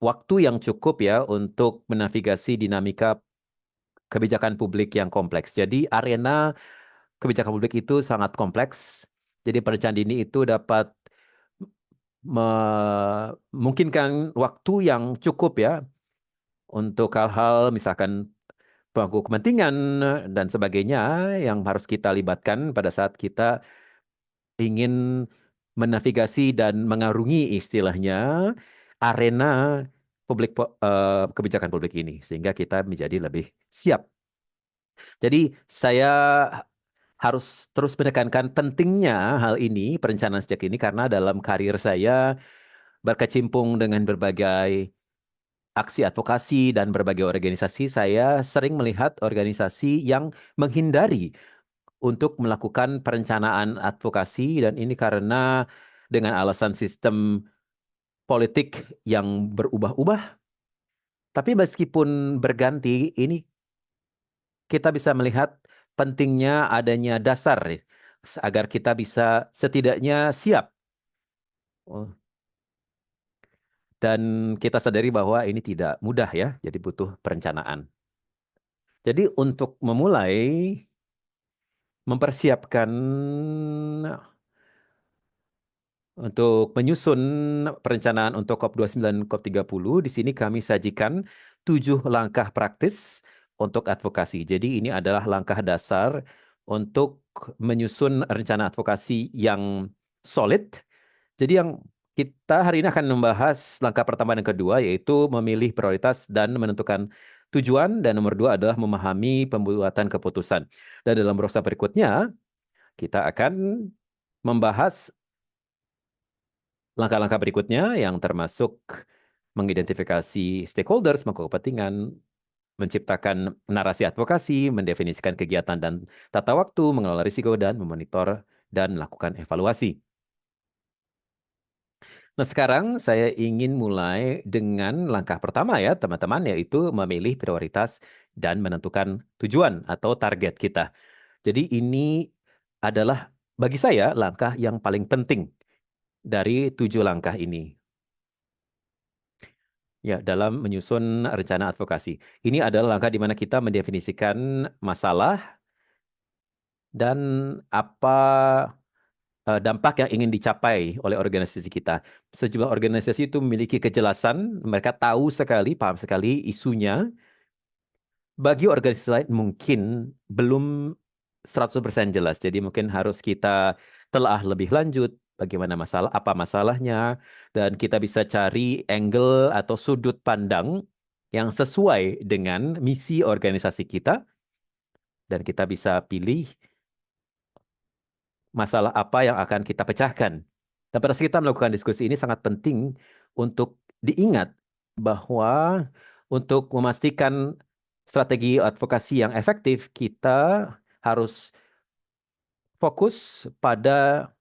waktu yang cukup ya untuk menavigasi dinamika kebijakan publik yang kompleks. Jadi arena kebijakan publik itu sangat kompleks. Jadi perencanaan dini itu dapat memungkinkan waktu yang cukup ya untuk hal-hal misalkan pemangku kepentingan dan sebagainya yang harus kita libatkan pada saat kita ingin menavigasi dan mengarungi istilahnya arena kebijakan publik ini sehingga kita menjadi lebih siap. Jadi saya harus terus menekankan pentingnya hal ini, perencanaan sejak ini, karena dalam karir saya berkecimpung dengan berbagai aksi advokasi dan berbagai organisasi, saya sering melihat organisasi yang menghindari untuk melakukan perencanaan advokasi, dan ini karena dengan alasan sistem politik yang berubah-ubah. Tapi meskipun berganti, ini kita bisa melihat pentingnya adanya dasar agar kita bisa setidaknya siap. Dan kita sadari bahwa ini tidak mudah ya, jadi butuh perencanaan. Jadi untuk memulai mempersiapkan untuk menyusun perencanaan untuk COP29, COP30, di sini kami sajikan 7 langkah praktis untuk advokasi. Jadi ini adalah langkah dasar untuk menyusun rencana advokasi yang solid. Jadi yang kita hari ini akan membahas langkah pertama dan kedua, yaitu memilih prioritas dan menentukan tujuan. Dan nomor 2 adalah memahami pembuatan keputusan. Dan dalam rosa berikutnya, kita akan membahas langkah-langkah berikutnya yang termasuk mengidentifikasi stakeholders, pemangku kepentingan, menciptakan narasi advokasi, mendefinisikan kegiatan dan tata waktu, mengelola risiko, dan memonitor dan melakukan evaluasi. Nah, sekarang saya ingin mulai dengan langkah pertama ya, teman-teman, yaitu memilih prioritas dan menentukan tujuan atau target kita. Jadi ini adalah bagi saya langkah yang paling penting dari 7 langkah ini. Ya, dalam menyusun rencana advokasi. Ini adalah langkah di mana kita mendefinisikan masalah dan apa dampak yang ingin dicapai oleh organisasi kita. Sejumlah organisasi itu memiliki kejelasan, mereka tahu sekali, paham sekali isunya. Bagi organisasi lain mungkin belum 100% jelas. Jadi mungkin harus kita telah lebih lanjut bagaimana apa masalahnya, dan kita bisa cari angle atau sudut pandang yang sesuai dengan misi organisasi kita, dan kita bisa pilih masalah apa yang akan kita pecahkan. Dan pada saat kita melakukan diskusi ini sangat penting untuk diingat bahwa untuk memastikan strategi advokasi yang efektif, kita harus fokus pada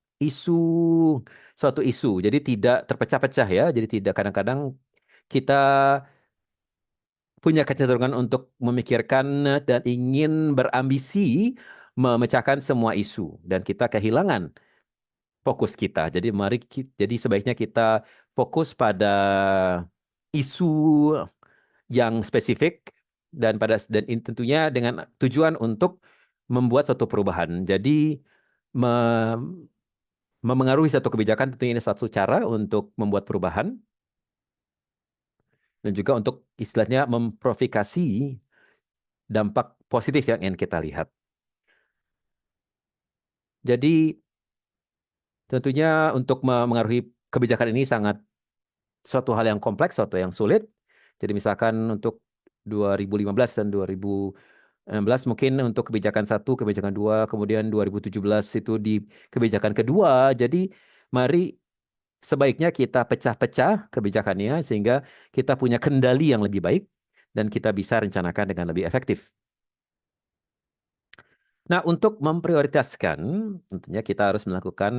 suatu isu. Jadi tidak terpecah-pecah ya. Jadi tidak kadang-kadang kita punya kecenderungan untuk memikirkan dan ingin berambisi memecahkan semua isu. Dan kita kehilangan fokus kita. Jadi sebaiknya kita fokus pada isu yang spesifik dan tentunya dengan tujuan untuk membuat suatu perubahan. Jadi memengaruhi satu kebijakan tentunya ini satu cara untuk membuat perubahan, dan juga untuk istilahnya memprovokasi dampak positif yang ingin kita lihat. Jadi tentunya untuk mengaruhi kebijakan ini sangat suatu hal yang kompleks, suatu yang sulit. Jadi misalkan untuk 2015 dan 2016 mungkin untuk kebijakan 1, kebijakan 2, kemudian 2017 itu di kebijakan kedua. Jadi mari sebaiknya kita pecah-pecah kebijakannya sehingga kita punya kendali yang lebih baik dan kita bisa rencanakan dengan lebih efektif. Nah, untuk memprioritaskan, tentunya kita harus melakukan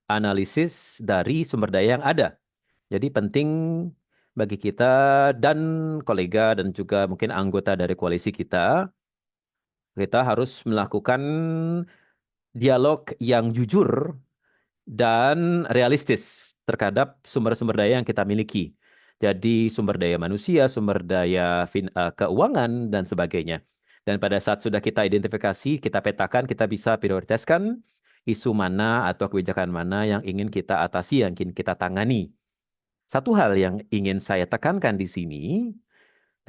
analisis dari sumber daya yang ada. Jadi penting bagi kita dan kolega dan juga mungkin anggota dari koalisi kita harus melakukan dialog yang jujur dan realistis terhadap sumber-sumber daya yang kita miliki. Jadi sumber daya manusia, sumber daya keuangan, dan sebagainya. Dan pada saat sudah kita identifikasi, kita petakan, kita bisa prioritaskan isu mana atau kebijakan mana yang ingin kita atasi, yang ingin kita tangani. Satu hal yang ingin saya tekankan di sini,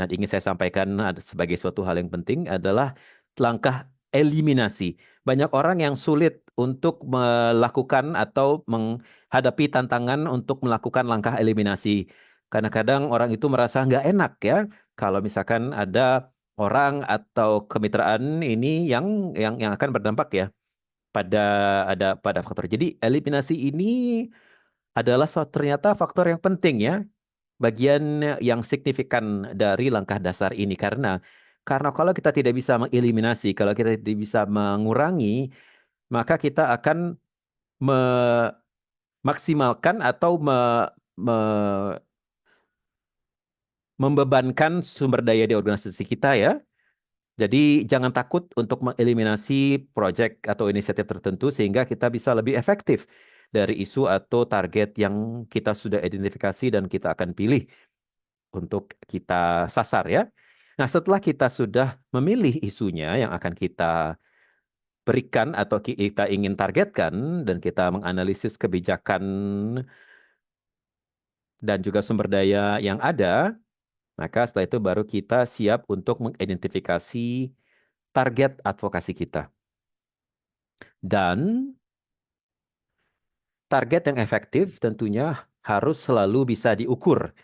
dan ingin saya sampaikan sebagai suatu hal yang penting adalah langkah eliminasi. Banyak orang yang sulit untuk melakukan atau menghadapi tantangan untuk melakukan langkah eliminasi. Kadang-kadang orang itu merasa nggak enak ya kalau misalkan ada orang atau kemitraan ini yang akan berdampak ya pada faktor. Jadi eliminasi ini adalah ternyata faktor yang penting ya, bagian yang signifikan dari langkah dasar ini karena kalau kita tidak bisa mengeliminasi, kalau kita tidak bisa mengurangi, maka kita akan memaksimalkan atau membebankan sumber daya di organisasi kita ya. Jadi jangan takut untuk mengeliminasi proyek atau inisiatif tertentu sehingga kita bisa lebih efektif dari isu atau target yang kita sudah identifikasi dan kita akan pilih untuk kita sasar ya. Nah, setelah kita sudah memilih isunya yang akan kita berikan atau kita ingin targetkan dan kita menganalisis kebijakan dan juga sumber daya yang ada, maka setelah itu baru kita siap untuk mengidentifikasi target advokasi kita. Dan target yang efektif tentunya harus selalu bisa diukur.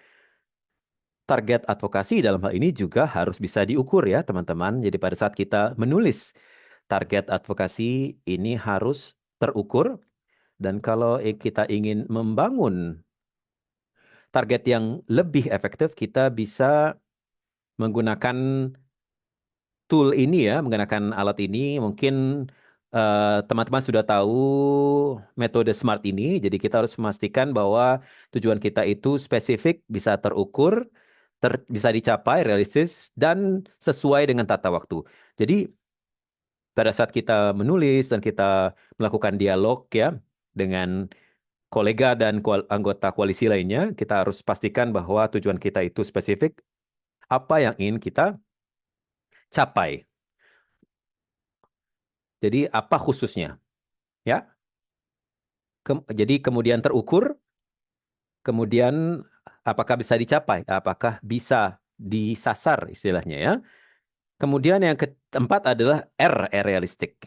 Target advokasi dalam hal ini juga harus bisa diukur ya teman-teman. Jadi pada saat kita menulis target advokasi ini harus terukur. Dan kalau kita ingin membangun target yang lebih efektif, kita bisa menggunakan tool ini ya, menggunakan alat ini. Mungkin teman-teman sudah tahu metode SMART ini. Jadi kita harus memastikan bahwa tujuan kita itu spesifik, bisa terukur, bisa dicapai, realistis, dan sesuai dengan tata waktu. Jadi pada saat kita menulis dan kita melakukan dialog ya dengan kolega dan anggota koalisi lainnya, kita harus pastikan bahwa tujuan kita itu spesifik, apa yang ingin kita capai. Jadi apa khususnya? Ya. Jadi kemudian terukur, kemudian apakah bisa dicapai, apakah bisa disasar istilahnya ya. Kemudian yang keempat adalah realistik.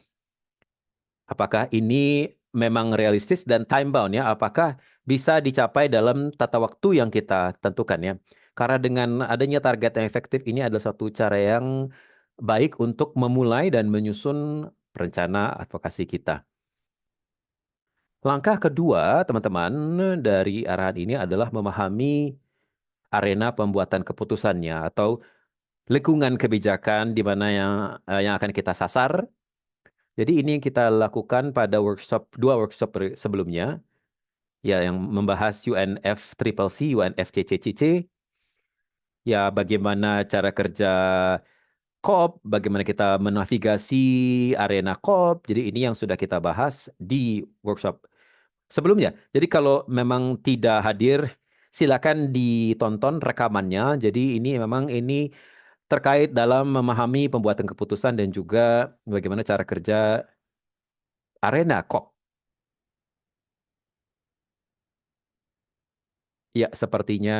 Apakah ini memang realistis dan time bound ya? Apakah bisa dicapai dalam tata waktu yang kita tentukan ya? Karena dengan adanya target yang efektif ini adalah suatu cara yang baik untuk memulai dan menyusun rencana advokasi kita. Langkah kedua, teman-teman, dari arahan ini adalah memahami arena pembuatan keputusannya atau lingkungan kebijakan di mana yang akan kita sasar. Jadi ini yang kita lakukan pada dua workshop sebelumnya, ya yang membahas UNFCCC, UNFCCC, ya bagaimana cara kerja COP, bagaimana kita menavigasi arena COP. Jadi ini yang sudah kita bahas di workshop sebelumnya. Jadi kalau memang tidak hadir, silakan ditonton rekamannya. Jadi ini memang ini terkait dalam memahami pembuatan keputusan dan juga bagaimana cara kerja arena COP. Ya, sepertinya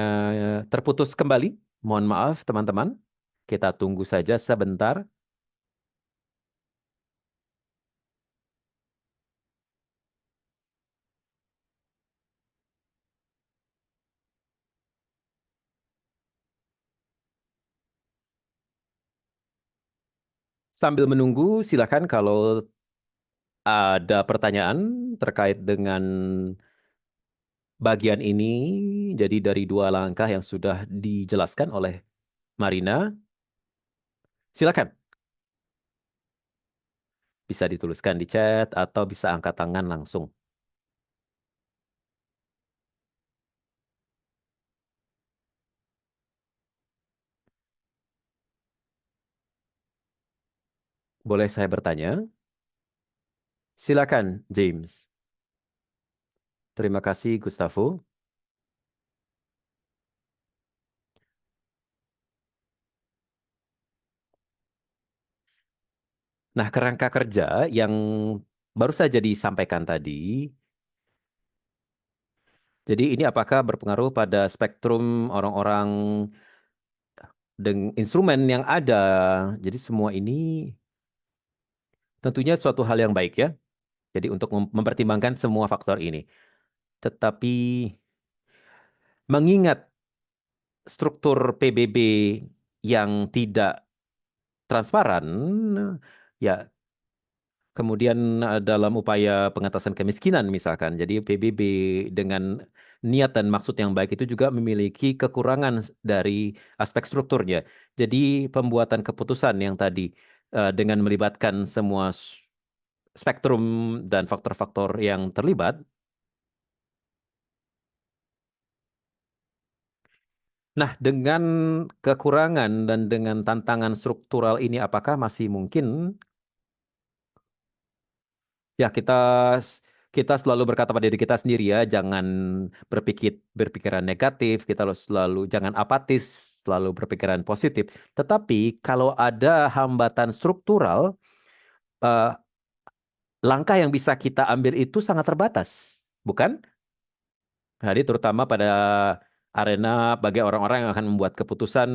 terputus kembali. Mohon maaf, teman-teman. Kita tunggu saja sebentar. Sambil menunggu, silakan kalau ada pertanyaan terkait dengan bagian ini. Jadi dari 2 langkah yang sudah dijelaskan oleh Marina, silakan. Bisa dituliskan di chat atau bisa angkat tangan langsung. Boleh saya bertanya? Silakan, James. Terima kasih, Gustavo. Nah, kerangka kerja yang baru saja disampaikan tadi, jadi ini apakah berpengaruh pada spektrum orang-orang dengan instrumen yang ada? Jadi semua ini tentunya suatu hal yang baik ya. Jadi untuk mempertimbangkan semua faktor ini. Tetapi mengingat struktur PBB yang tidak transparan, ya kemudian dalam upaya pengatasan kemiskinan misalkan, jadi PBB dengan niat dan maksud yang baik itu juga memiliki kekurangan dari aspek strukturnya. Jadi pembuatan keputusan yang tadi dengan melibatkan semua spektrum dan faktor-faktor yang terlibat. Nah, dengan kekurangan dan dengan tantangan struktural ini, apakah masih mungkin ya kita selalu berkata pada diri kita sendiri ya, jangan berpikiran negatif, kita harus selalu jangan apatis, selalu berpikiran positif. Tetapi kalau ada hambatan struktural, eh, langkah yang bisa kita ambil itu sangat terbatas, bukan? Jadi terutama pada arena bagi orang-orang yang akan membuat keputusan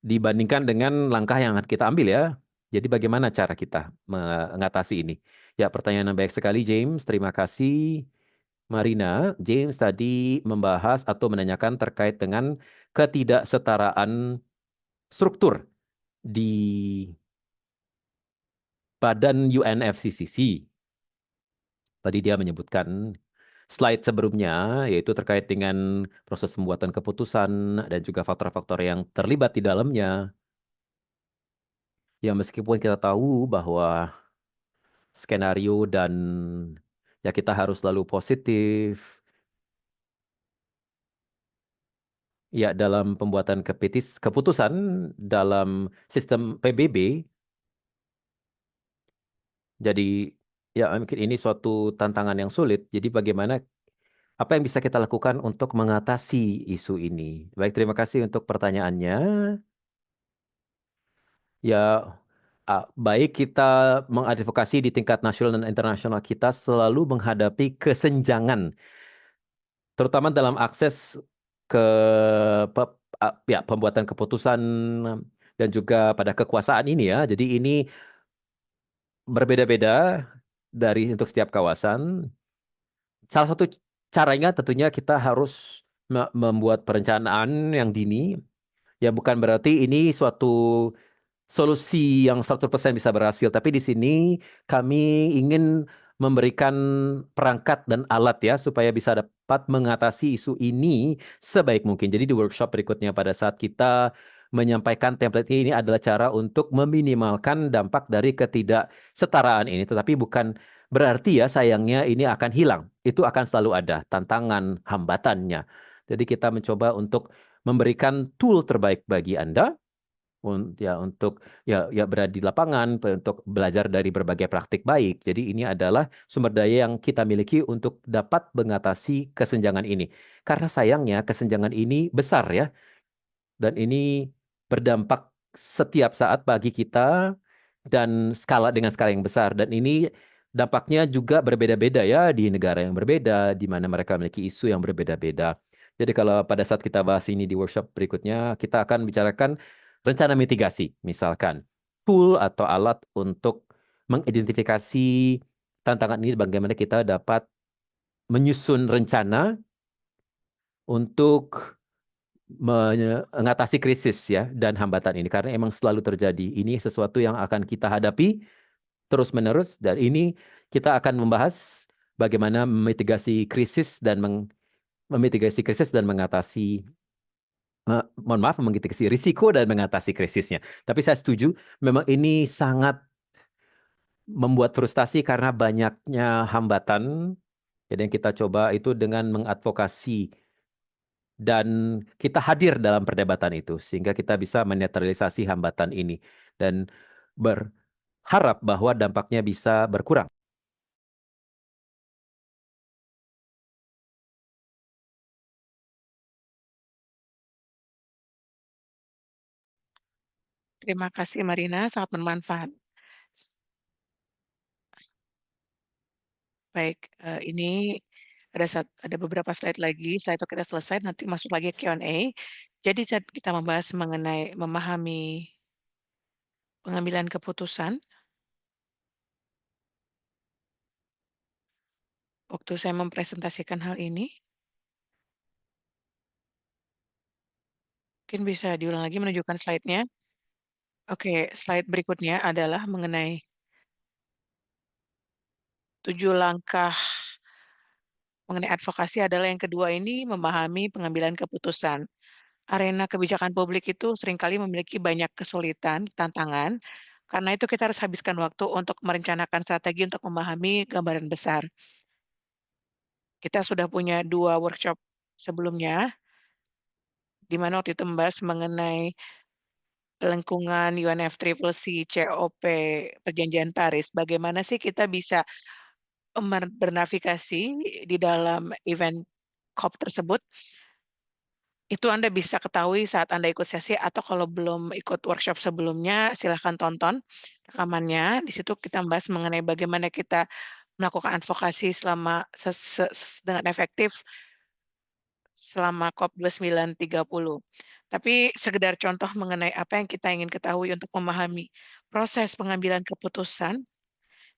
dibandingkan dengan langkah yang akan kita ambil ya. Jadi bagaimana cara kita mengatasi ini? Ya, pertanyaan yang baik sekali, James. Terima kasih, Marina. James tadi membahas atau menanyakan terkait dengan ketidaksetaraan struktur di badan UNFCCC. Tadi dia menyebutkan slide sebelumnya, yaitu terkait dengan proses pembuatan keputusan dan juga faktor-faktor yang terlibat di dalamnya. Ya, meskipun kita tahu bahwa skenario dan ya kita harus selalu positif ya dalam pembuatan keputusan dalam sistem PBB. Jadi ya mungkin ini suatu tantangan yang sulit. Jadi bagaimana apa yang bisa kita lakukan untuk mengatasi isu ini? Baik, terima kasih untuk pertanyaannya. Ya, baik kita mengadvokasi di tingkat nasional dan internasional, kita selalu menghadapi kesenjangan, terutama dalam akses ke pembuatan keputusan dan juga pada kekuasaan ini ya. Jadi ini berbeda-beda dari untuk setiap kawasan. Salah satu caranya tentunya kita harus membuat perencanaan yang dini. Ya bukan berarti ini suatu solusi yang 100% bisa berhasil. Tapi di sini kami ingin memberikan perangkat dan alat ya supaya bisa dapat mengatasi isu ini sebaik mungkin. Jadi di workshop berikutnya pada saat kita menyampaikan template ini adalah cara untuk meminimalkan dampak dari ketidaksetaraan ini. Tetapi bukan berarti ya sayangnya ini akan hilang. Itu akan selalu ada tantangan, hambatannya. Jadi kita mencoba untuk memberikan tool terbaik bagi Anda untuk berada di lapangan untuk belajar dari berbagai praktik baik. Jadi ini adalah sumber daya yang kita miliki untuk dapat mengatasi kesenjangan ini. Karena sayangnya kesenjangan ini besar ya. Dan ini berdampak setiap saat bagi kita dan dengan skala yang besar. Dan ini dampaknya juga berbeda-beda ya di negara yang berbeda, di mana mereka memiliki isu yang berbeda-beda. Jadi kalau pada saat kita bahas ini di workshop berikutnya, kita akan bicarakan rencana mitigasi, misalkan tool atau alat untuk mengidentifikasi tantangan ini, bagaimana kita dapat menyusun rencana untuk mengatasi krisis ya dan hambatan ini karena emang selalu terjadi. Ini sesuatu yang akan kita hadapi terus-menerus dan ini kita akan membahas bagaimana memitigasi krisis dan mengatasi mohon maaf memitigasi risiko dan mengatasi krisisnya. Tapi saya setuju memang ini sangat membuat frustasi karena banyaknya hambatan. Jadi yang kita coba itu dengan mengadvokasi dan kita hadir dalam perdebatan itu sehingga kita bisa menetralisasi hambatan ini dan berharap bahwa dampaknya bisa berkurang. Terima kasih Marina, sangat bermanfaat. Baik, ini ada beberapa slide lagi, setelah itu kita selesai, nanti masuk lagi Q&A. Jadi saat kita membahas mengenai memahami pengambilan keputusan. Waktu saya mempresentasikan hal ini, mungkin bisa diulang lagi menunjukkan slide-nya. Oke, slide berikutnya adalah mengenai 7 langkah mengenai advokasi adalah yang kedua ini memahami pengambilan keputusan. Arena kebijakan publik itu seringkali memiliki banyak kesulitan, tantangan, karena itu kita harus habiskan waktu untuk merencanakan strategi untuk memahami gambaran besar. Kita sudah punya 2 workshop sebelumnya, di mana waktu itu membahas mengenai lingkungan UNFCCC, COP, Perjanjian Paris. Bagaimana sih kita bisa bernavigasi di dalam event COP tersebut? Itu Anda bisa ketahui saat Anda ikut sesi atau kalau belum ikut workshop sebelumnya, silahkan tonton rekamannya. Di situ kita membahas mengenai bagaimana kita melakukan advokasi selama dengan efektif selama COP 2930. Tapi sekedar contoh mengenai apa yang kita ingin ketahui untuk memahami proses pengambilan keputusan,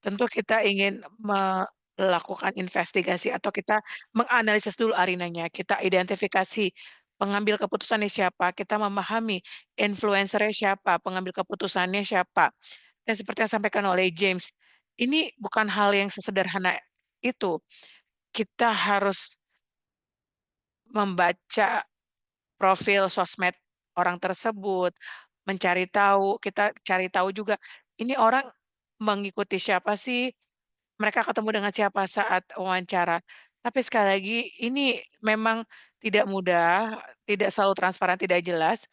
tentu kita ingin melakukan investigasi atau kita menganalisis dulu arenanya, kita identifikasi pengambil keputusannya siapa, kita memahami influencer-nya siapa, pengambil keputusannya siapa. Dan seperti yang disampaikan oleh James, ini bukan hal yang sesederhana itu. Kita harus membaca profil sosmed orang tersebut, mencari tahu, kita cari tahu juga, ini orang mengikuti siapa sih, mereka ketemu dengan siapa saat wawancara. Tapi sekali lagi, ini memang tidak mudah, tidak selalu transparan, tidak jelas,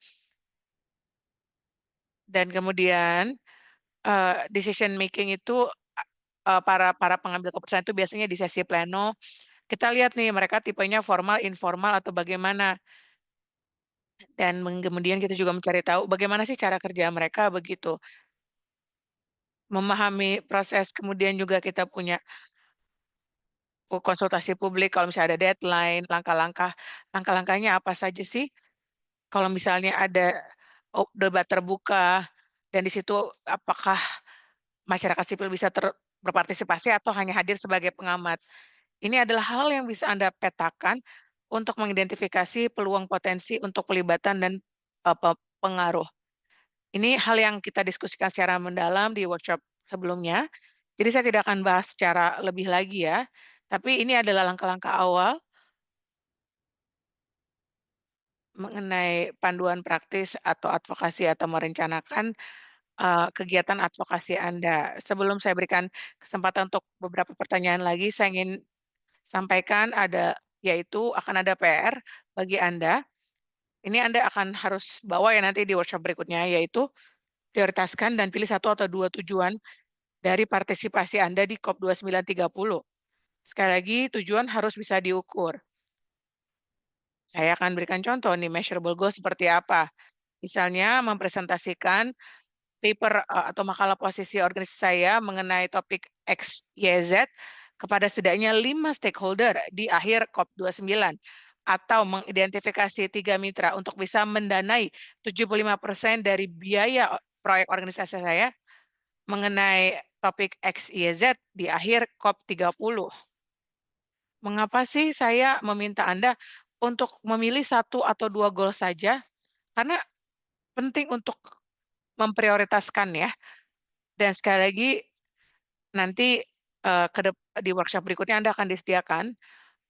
dan kemudian, decision making itu, para para pengambil keputusan itu biasanya di sesi pleno, kita lihat nih mereka tipenya formal, informal, atau bagaimana. Dan kemudian kita juga mencari tahu bagaimana sih cara kerja mereka begitu. Memahami proses, kemudian juga kita punya konsultasi publik kalau misalnya ada deadline, langkah-langkahnya apa saja sih? Kalau misalnya ada debat terbuka dan di situ apakah masyarakat sipil bisa berpartisipasi atau hanya hadir sebagai pengamat. Ini adalah hal yang bisa Anda petakan untuk mengidentifikasi peluang potensi untuk pelibatan dan pengaruh. Ini hal yang kita diskusikan secara mendalam di workshop sebelumnya. Jadi saya tidak akan bahas secara lebih lagi ya, tapi ini adalah langkah-langkah awal mengenai panduan praktis atau advokasi atau merencanakan, kegiatan advokasi Anda. Sebelum saya berikan kesempatan untuk beberapa pertanyaan lagi, saya ingin sampaikan yaitu akan ada PR bagi Anda. Ini Anda akan harus bawa ya nanti di workshop berikutnya, yaitu prioritaskan dan pilih 1 atau 2 tujuan dari partisipasi Anda di COP 2930. Sekali lagi, tujuan harus bisa diukur. Saya akan berikan contoh nih, measurable goal seperti apa. Misalnya mempresentasikan paper atau makalah posisi organisasi saya mengenai topik X, Y, Z kepada setidaknya 5 stakeholder di akhir COP 29 atau mengidentifikasi 3 mitra untuk bisa mendanai 75% dari biaya proyek organisasi saya mengenai topik X, Y, Z di akhir COP 30. Mengapa sih saya meminta Anda untuk memilih 1 atau 2 goal saja, karena penting untuk memprioritaskan ya, dan sekali lagi nanti, di workshop berikutnya Anda akan disediakan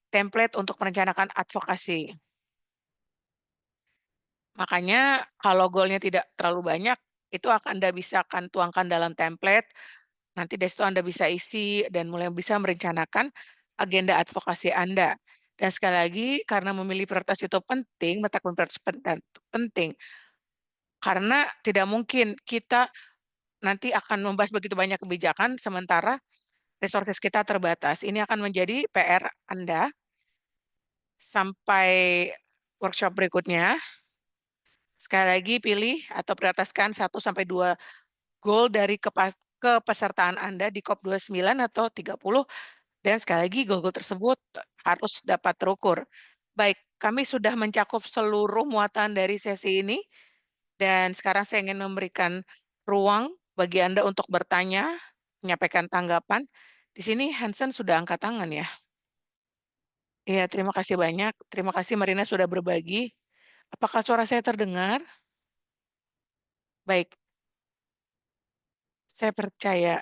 template untuk merencanakan advokasi. Makanya kalau goalnya tidak terlalu banyak, itu Anda bisa akan tuangkan dalam template, nanti dari situ Anda bisa isi dan mulai bisa merencanakan agenda advokasi Anda. Dan sekali lagi karena memilih prioritas itu penting, meletakkan prioritas penting, karena tidak mungkin kita nanti akan membahas begitu banyak kebijakan sementara resources kita terbatas. Ini akan menjadi PR Anda sampai workshop berikutnya. Sekali lagi pilih atau prioritaskan 1 sampai 2 goal dari kepesertaan Anda di COP29 atau 30 dan sekali lagi goal-goal tersebut harus dapat terukur. Baik, kami sudah mencakup seluruh muatan dari sesi ini dan sekarang saya ingin memberikan ruang bagi Anda untuk bertanya, menyampaikan tanggapan. Di sini Hansen sudah angkat tangan ya? Iya, terima kasih banyak. Terima kasih Marina sudah berbagi. Apakah suara saya terdengar? Baik, saya percaya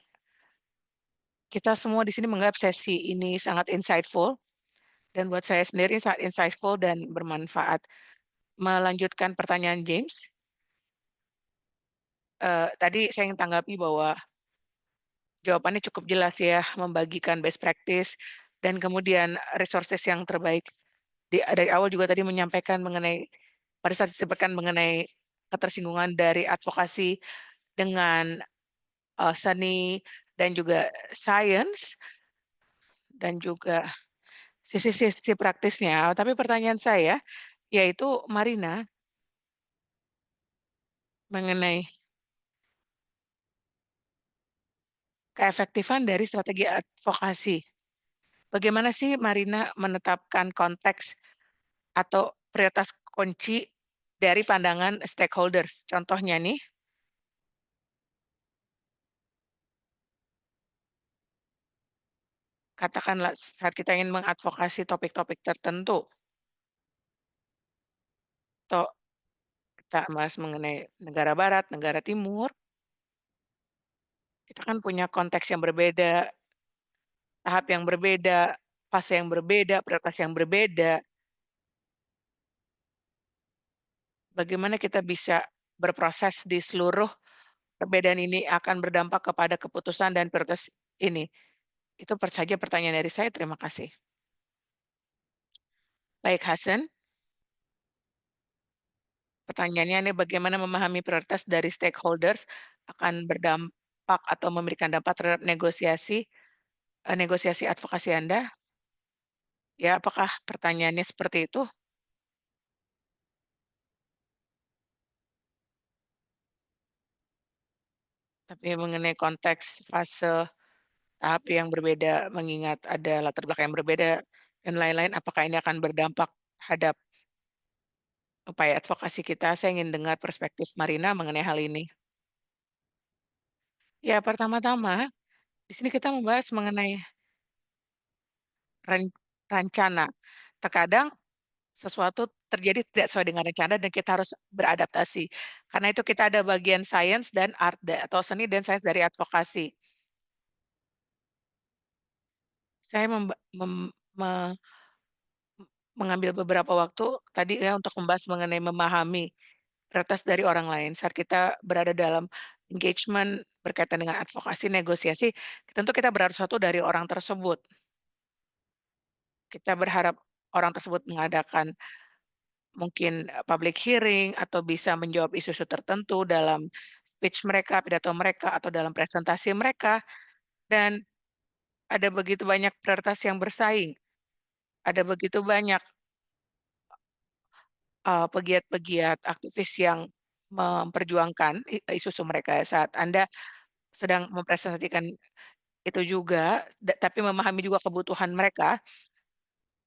kita semua di sini menganggap sesi ini sangat insightful dan buat saya sendiri sangat insightful dan bermanfaat. Melanjutkan pertanyaan James, tadi saya ingin tanggapi bahwa jawabannya cukup jelas ya, membagikan best practice dan kemudian resources yang terbaik. Dari awal juga tadi menyampaikan mengenai pada saat disebutkan mengenai ketersinggungan dari advokasi dengan, seni dan juga sains dan juga sisi-sisi praktisnya. Tapi pertanyaan saya yaitu Marina, mengenai keefektifan dari strategi advokasi. Bagaimana sih Marina menetapkan konteks atau prioritas kunci dari pandangan stakeholders? Contohnya nih, katakanlah saat kita ingin mengadvokasi topik-topik tertentu, atau kita bahas mengenai negara barat, negara timur, kita kan punya konteks yang berbeda, tahap yang berbeda, fase yang berbeda, prioritas yang berbeda. Bagaimana kita bisa berproses di seluruh perbedaan ini akan berdampak kepada keputusan dan prioritas ini? Itu saja pertanyaan dari saya, terima kasih. Baik, Hasan, pertanyaannya ini bagaimana memahami prioritas dari stakeholders akan berdampak atau memberikan dampak terhadap negosiasi advokasi Anda? Ya, apakah pertanyaannya seperti itu? Tapi mengenai konteks fase tahap yang berbeda, mengingat ada latar belakang yang berbeda dan lain-lain, apakah ini akan berdampak terhadap upaya advokasi kita? Saya ingin dengar perspektif Marina mengenai hal ini. Ya, pertama-tama, di sini kita membahas mengenai rencana. Terkadang sesuatu terjadi tidak sesuai dengan rencana dan kita harus beradaptasi. Karena itu kita ada bagian sains dan art atau seni dan sains dari advokasi. Saya mengambil beberapa waktu tadi ya untuk membahas mengenai memahami prioritas dari orang lain. Saat kita berada dalam engagement berkaitan dengan advokasi, negosiasi, tentu kita berharap sesuatu dari orang tersebut. Kita berharap orang tersebut mengadakan mungkin, public hearing atau bisa menjawab isu-isu tertentu dalam speech mereka, pidato mereka, atau dalam presentasi mereka, dan ada begitu banyak prioritas yang bersaing, ada begitu banyak, pegiat-pegiat aktivis yang memperjuangkan isu-isu mereka. Saat Anda sedang mempresentasikan itu juga, tapi memahami juga kebutuhan mereka,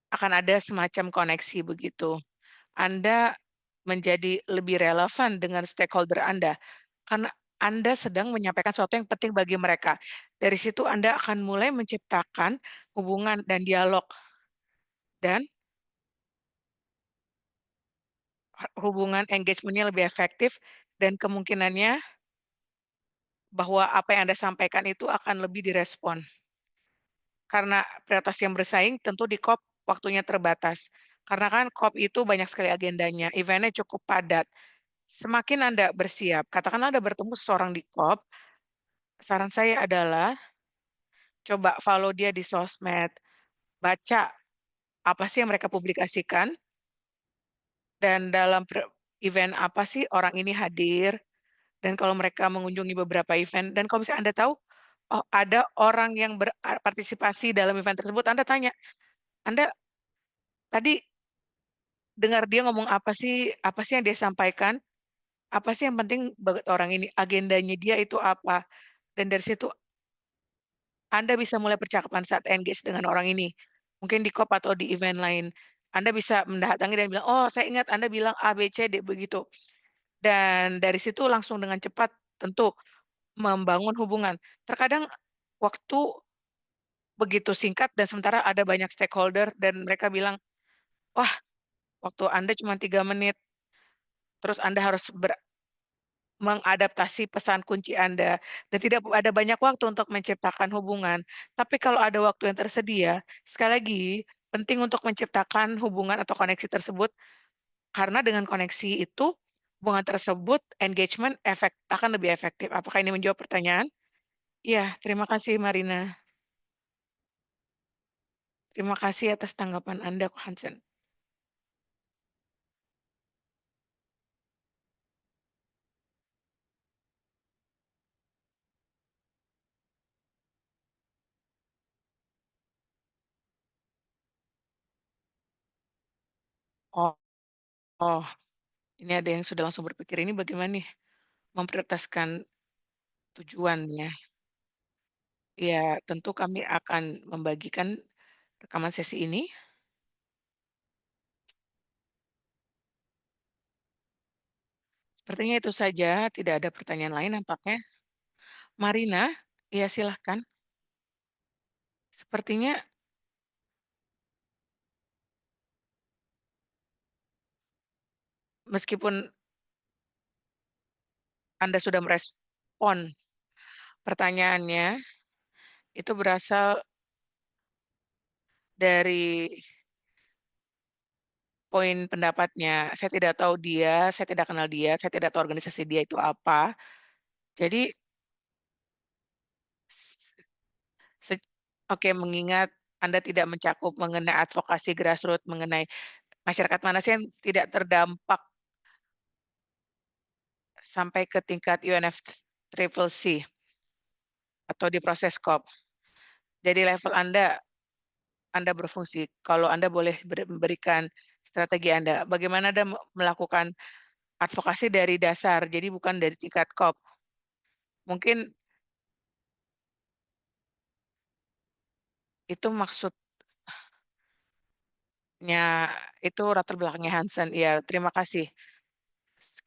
akan ada semacam koneksi begitu. Anda menjadi lebih relevan dengan stakeholder Anda, karena Anda sedang menyampaikan sesuatu yang penting bagi mereka. Dari situ Anda akan mulai menciptakan hubungan dan dialog dan hubungan engagement-nya lebih efektif dan kemungkinannya bahwa apa yang Anda sampaikan itu akan lebih direspon. Karena prioritas yang bersaing tentu di COP waktunya terbatas. Karena kan COP itu banyak sekali agendanya, event-nya cukup padat. Semakin Anda bersiap, katakanlah Anda bertemu seseorang di COP, saran saya adalah coba follow dia di sosmed, baca apa sih yang mereka publikasikan, dan dalam event apa sih orang ini hadir, dan kalau mereka mengunjungi beberapa event, dan kalau misalnya Anda tahu, oh ada orang yang berpartisipasi dalam event tersebut, Anda tanya, "Anda tadi dengar dia ngomong apa sih yang dia sampaikan? Apa sih yang penting buat orang ini? Agendanya dia itu apa?" Dan dari situ Anda bisa mulai percakapan saat engage dengan orang ini. Mungkin di COP atau di event lain. Anda bisa mendatangi dan bilang, "Oh, saya ingat Anda bilang A, B, C, D," begitu. Dan dari situ langsung dengan cepat tentu membangun hubungan. Terkadang waktu begitu singkat dan sementara ada banyak stakeholder dan mereka bilang, "Wah, waktu Anda cuma 3 menit, terus Anda harus mengadaptasi pesan kunci Anda dan tidak ada banyak waktu untuk menciptakan hubungan." Tapi kalau ada waktu yang tersedia, sekali lagi penting untuk menciptakan hubungan atau koneksi tersebut, karena dengan koneksi itu, hubungan tersebut engagement akan lebih efektif. Apakah ini menjawab pertanyaan? Iya, terima kasih Marina. Terima kasih atas tanggapan Anda, Hansen. Oh, oh, ini ada yang sudah langsung berpikir ini bagaimana nih memprioritaskan tujuannya. Ya, tentu kami akan membagikan rekaman sesi ini. Sepertinya itu saja, tidak ada pertanyaan lain nampaknya. Marina, ya silahkan. Sepertinya meskipun Anda sudah merespon pertanyaannya, itu berasal dari poin pendapatnya. Saya tidak tahu dia, saya tidak kenal dia, saya tidak tahu organisasi dia itu apa. Jadi, se oke, mengingat Anda tidak mencakup mengenai advokasi grassroots, mengenai masyarakat mana sih yang tidak terdampak sampai ke tingkat UNFCCC atau di proses COP. Jadi level Anda berfungsi. Kalau Anda boleh memberikan strategi Anda, bagaimana Anda melakukan advokasi dari dasar, jadi bukan dari tingkat COP. Mungkin itu maksudnya, itu latar belakangnya Hansen. Ya, terima kasih.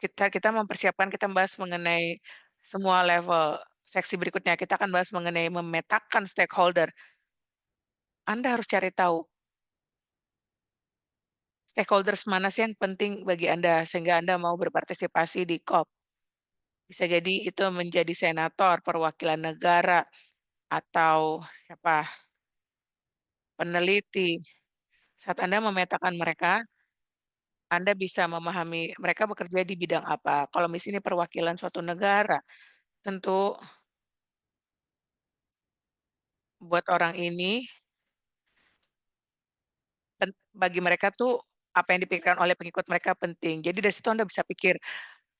Kita kita mempersiapkan, kita membahas mengenai semua level. Seksi berikutnya kita akan bahas mengenai memetakan stakeholder. Anda harus cari tahu stakeholders mana sih yang penting bagi Anda sehingga Anda mau berpartisipasi di COP. Bisa jadi itu menjadi senator, perwakilan negara, atau siapa, peneliti. Saat Anda memetakan mereka, Anda bisa memahami mereka bekerja di bidang apa. Kalau misalnya perwakilan suatu negara, tentu buat orang ini, bagi mereka tuh apa yang dipikirkan oleh pengikut mereka penting. Jadi dari situ Anda bisa pikir,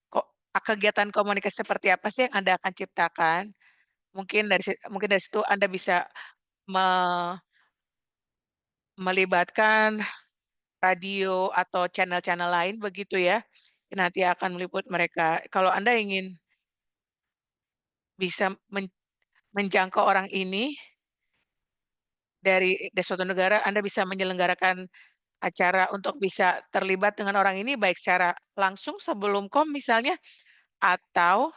kok kegiatan komunikasi seperti apa sih yang Anda akan ciptakan? Mungkin dari situ Anda bisa me melibatkan radio atau channel-channel lain begitu ya, nanti akan meliput mereka. Kalau Anda ingin bisa menjangkau orang ini dari suatu negara, Anda bisa menyelenggarakan acara untuk bisa terlibat dengan orang ini baik secara langsung sebelum misalnya, atau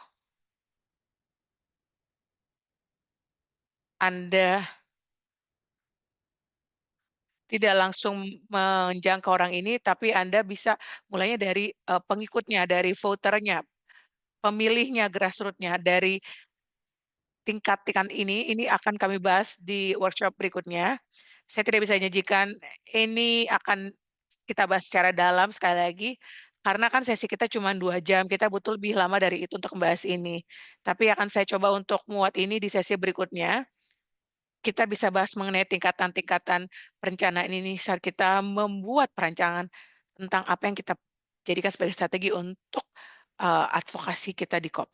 Anda tidak langsung menjangkau orang ini, tapi Anda bisa mulainya dari, pengikutnya, dari voter-nya, pemilihnya, grassroots-nya, dari tingkat-tingkat ini akan kami bahas di workshop berikutnya. Saya tidak bisa janjikan ini akan kita bahas secara dalam sekali lagi, karena kan sesi kita cuma 2 jam, kita butuh lebih lama dari itu untuk membahas ini. Tapi akan saya coba untuk muat ini di sesi berikutnya. Kita bisa bahas mengenai tingkatan-tingkatan perencanaan ini saat kita membuat perancangan tentang apa yang kita jadikan sebagai strategi untuk, advokasi kita di COP.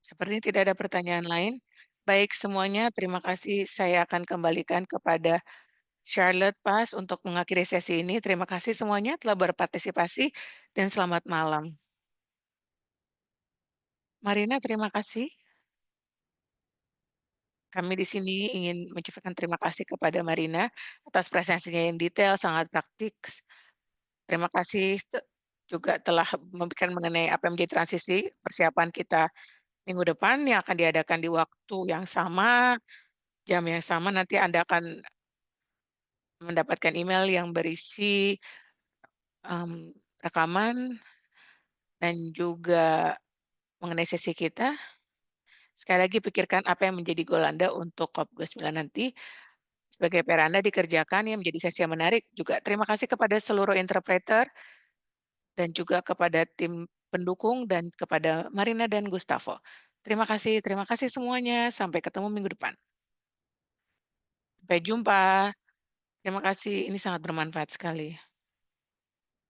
Sepertinya tidak ada pertanyaan lain. Baik semuanya, terima kasih. Saya akan kembalikan kepada Charlotte Pas untuk mengakhiri sesi ini. Terima kasih semuanya telah berpartisipasi dan selamat malam. Marina, terima kasih. Kami di sini ingin mengucapkan terima kasih kepada Marina atas presensinya yang detail, sangat praktis. Terima kasih juga telah memberikan mengenai apa yang menjadi transisi persiapan kita minggu depan yang akan diadakan di waktu yang sama, jam yang sama. Nanti Anda akan mendapatkan email yang berisi rekaman dan juga mengenai sesi kita. Sekali lagi pikirkan apa yang menjadi goal Anda untuk COP29 nanti. Sebagai PR Anda dikerjakan yang menjadi sesi yang menarik. Juga terima kasih kepada seluruh interpreter dan juga kepada tim pendukung dan kepada Marina dan Gustavo. Terima kasih semuanya. Sampai ketemu minggu depan. Sampai jumpa. Terima kasih, ini sangat bermanfaat sekali.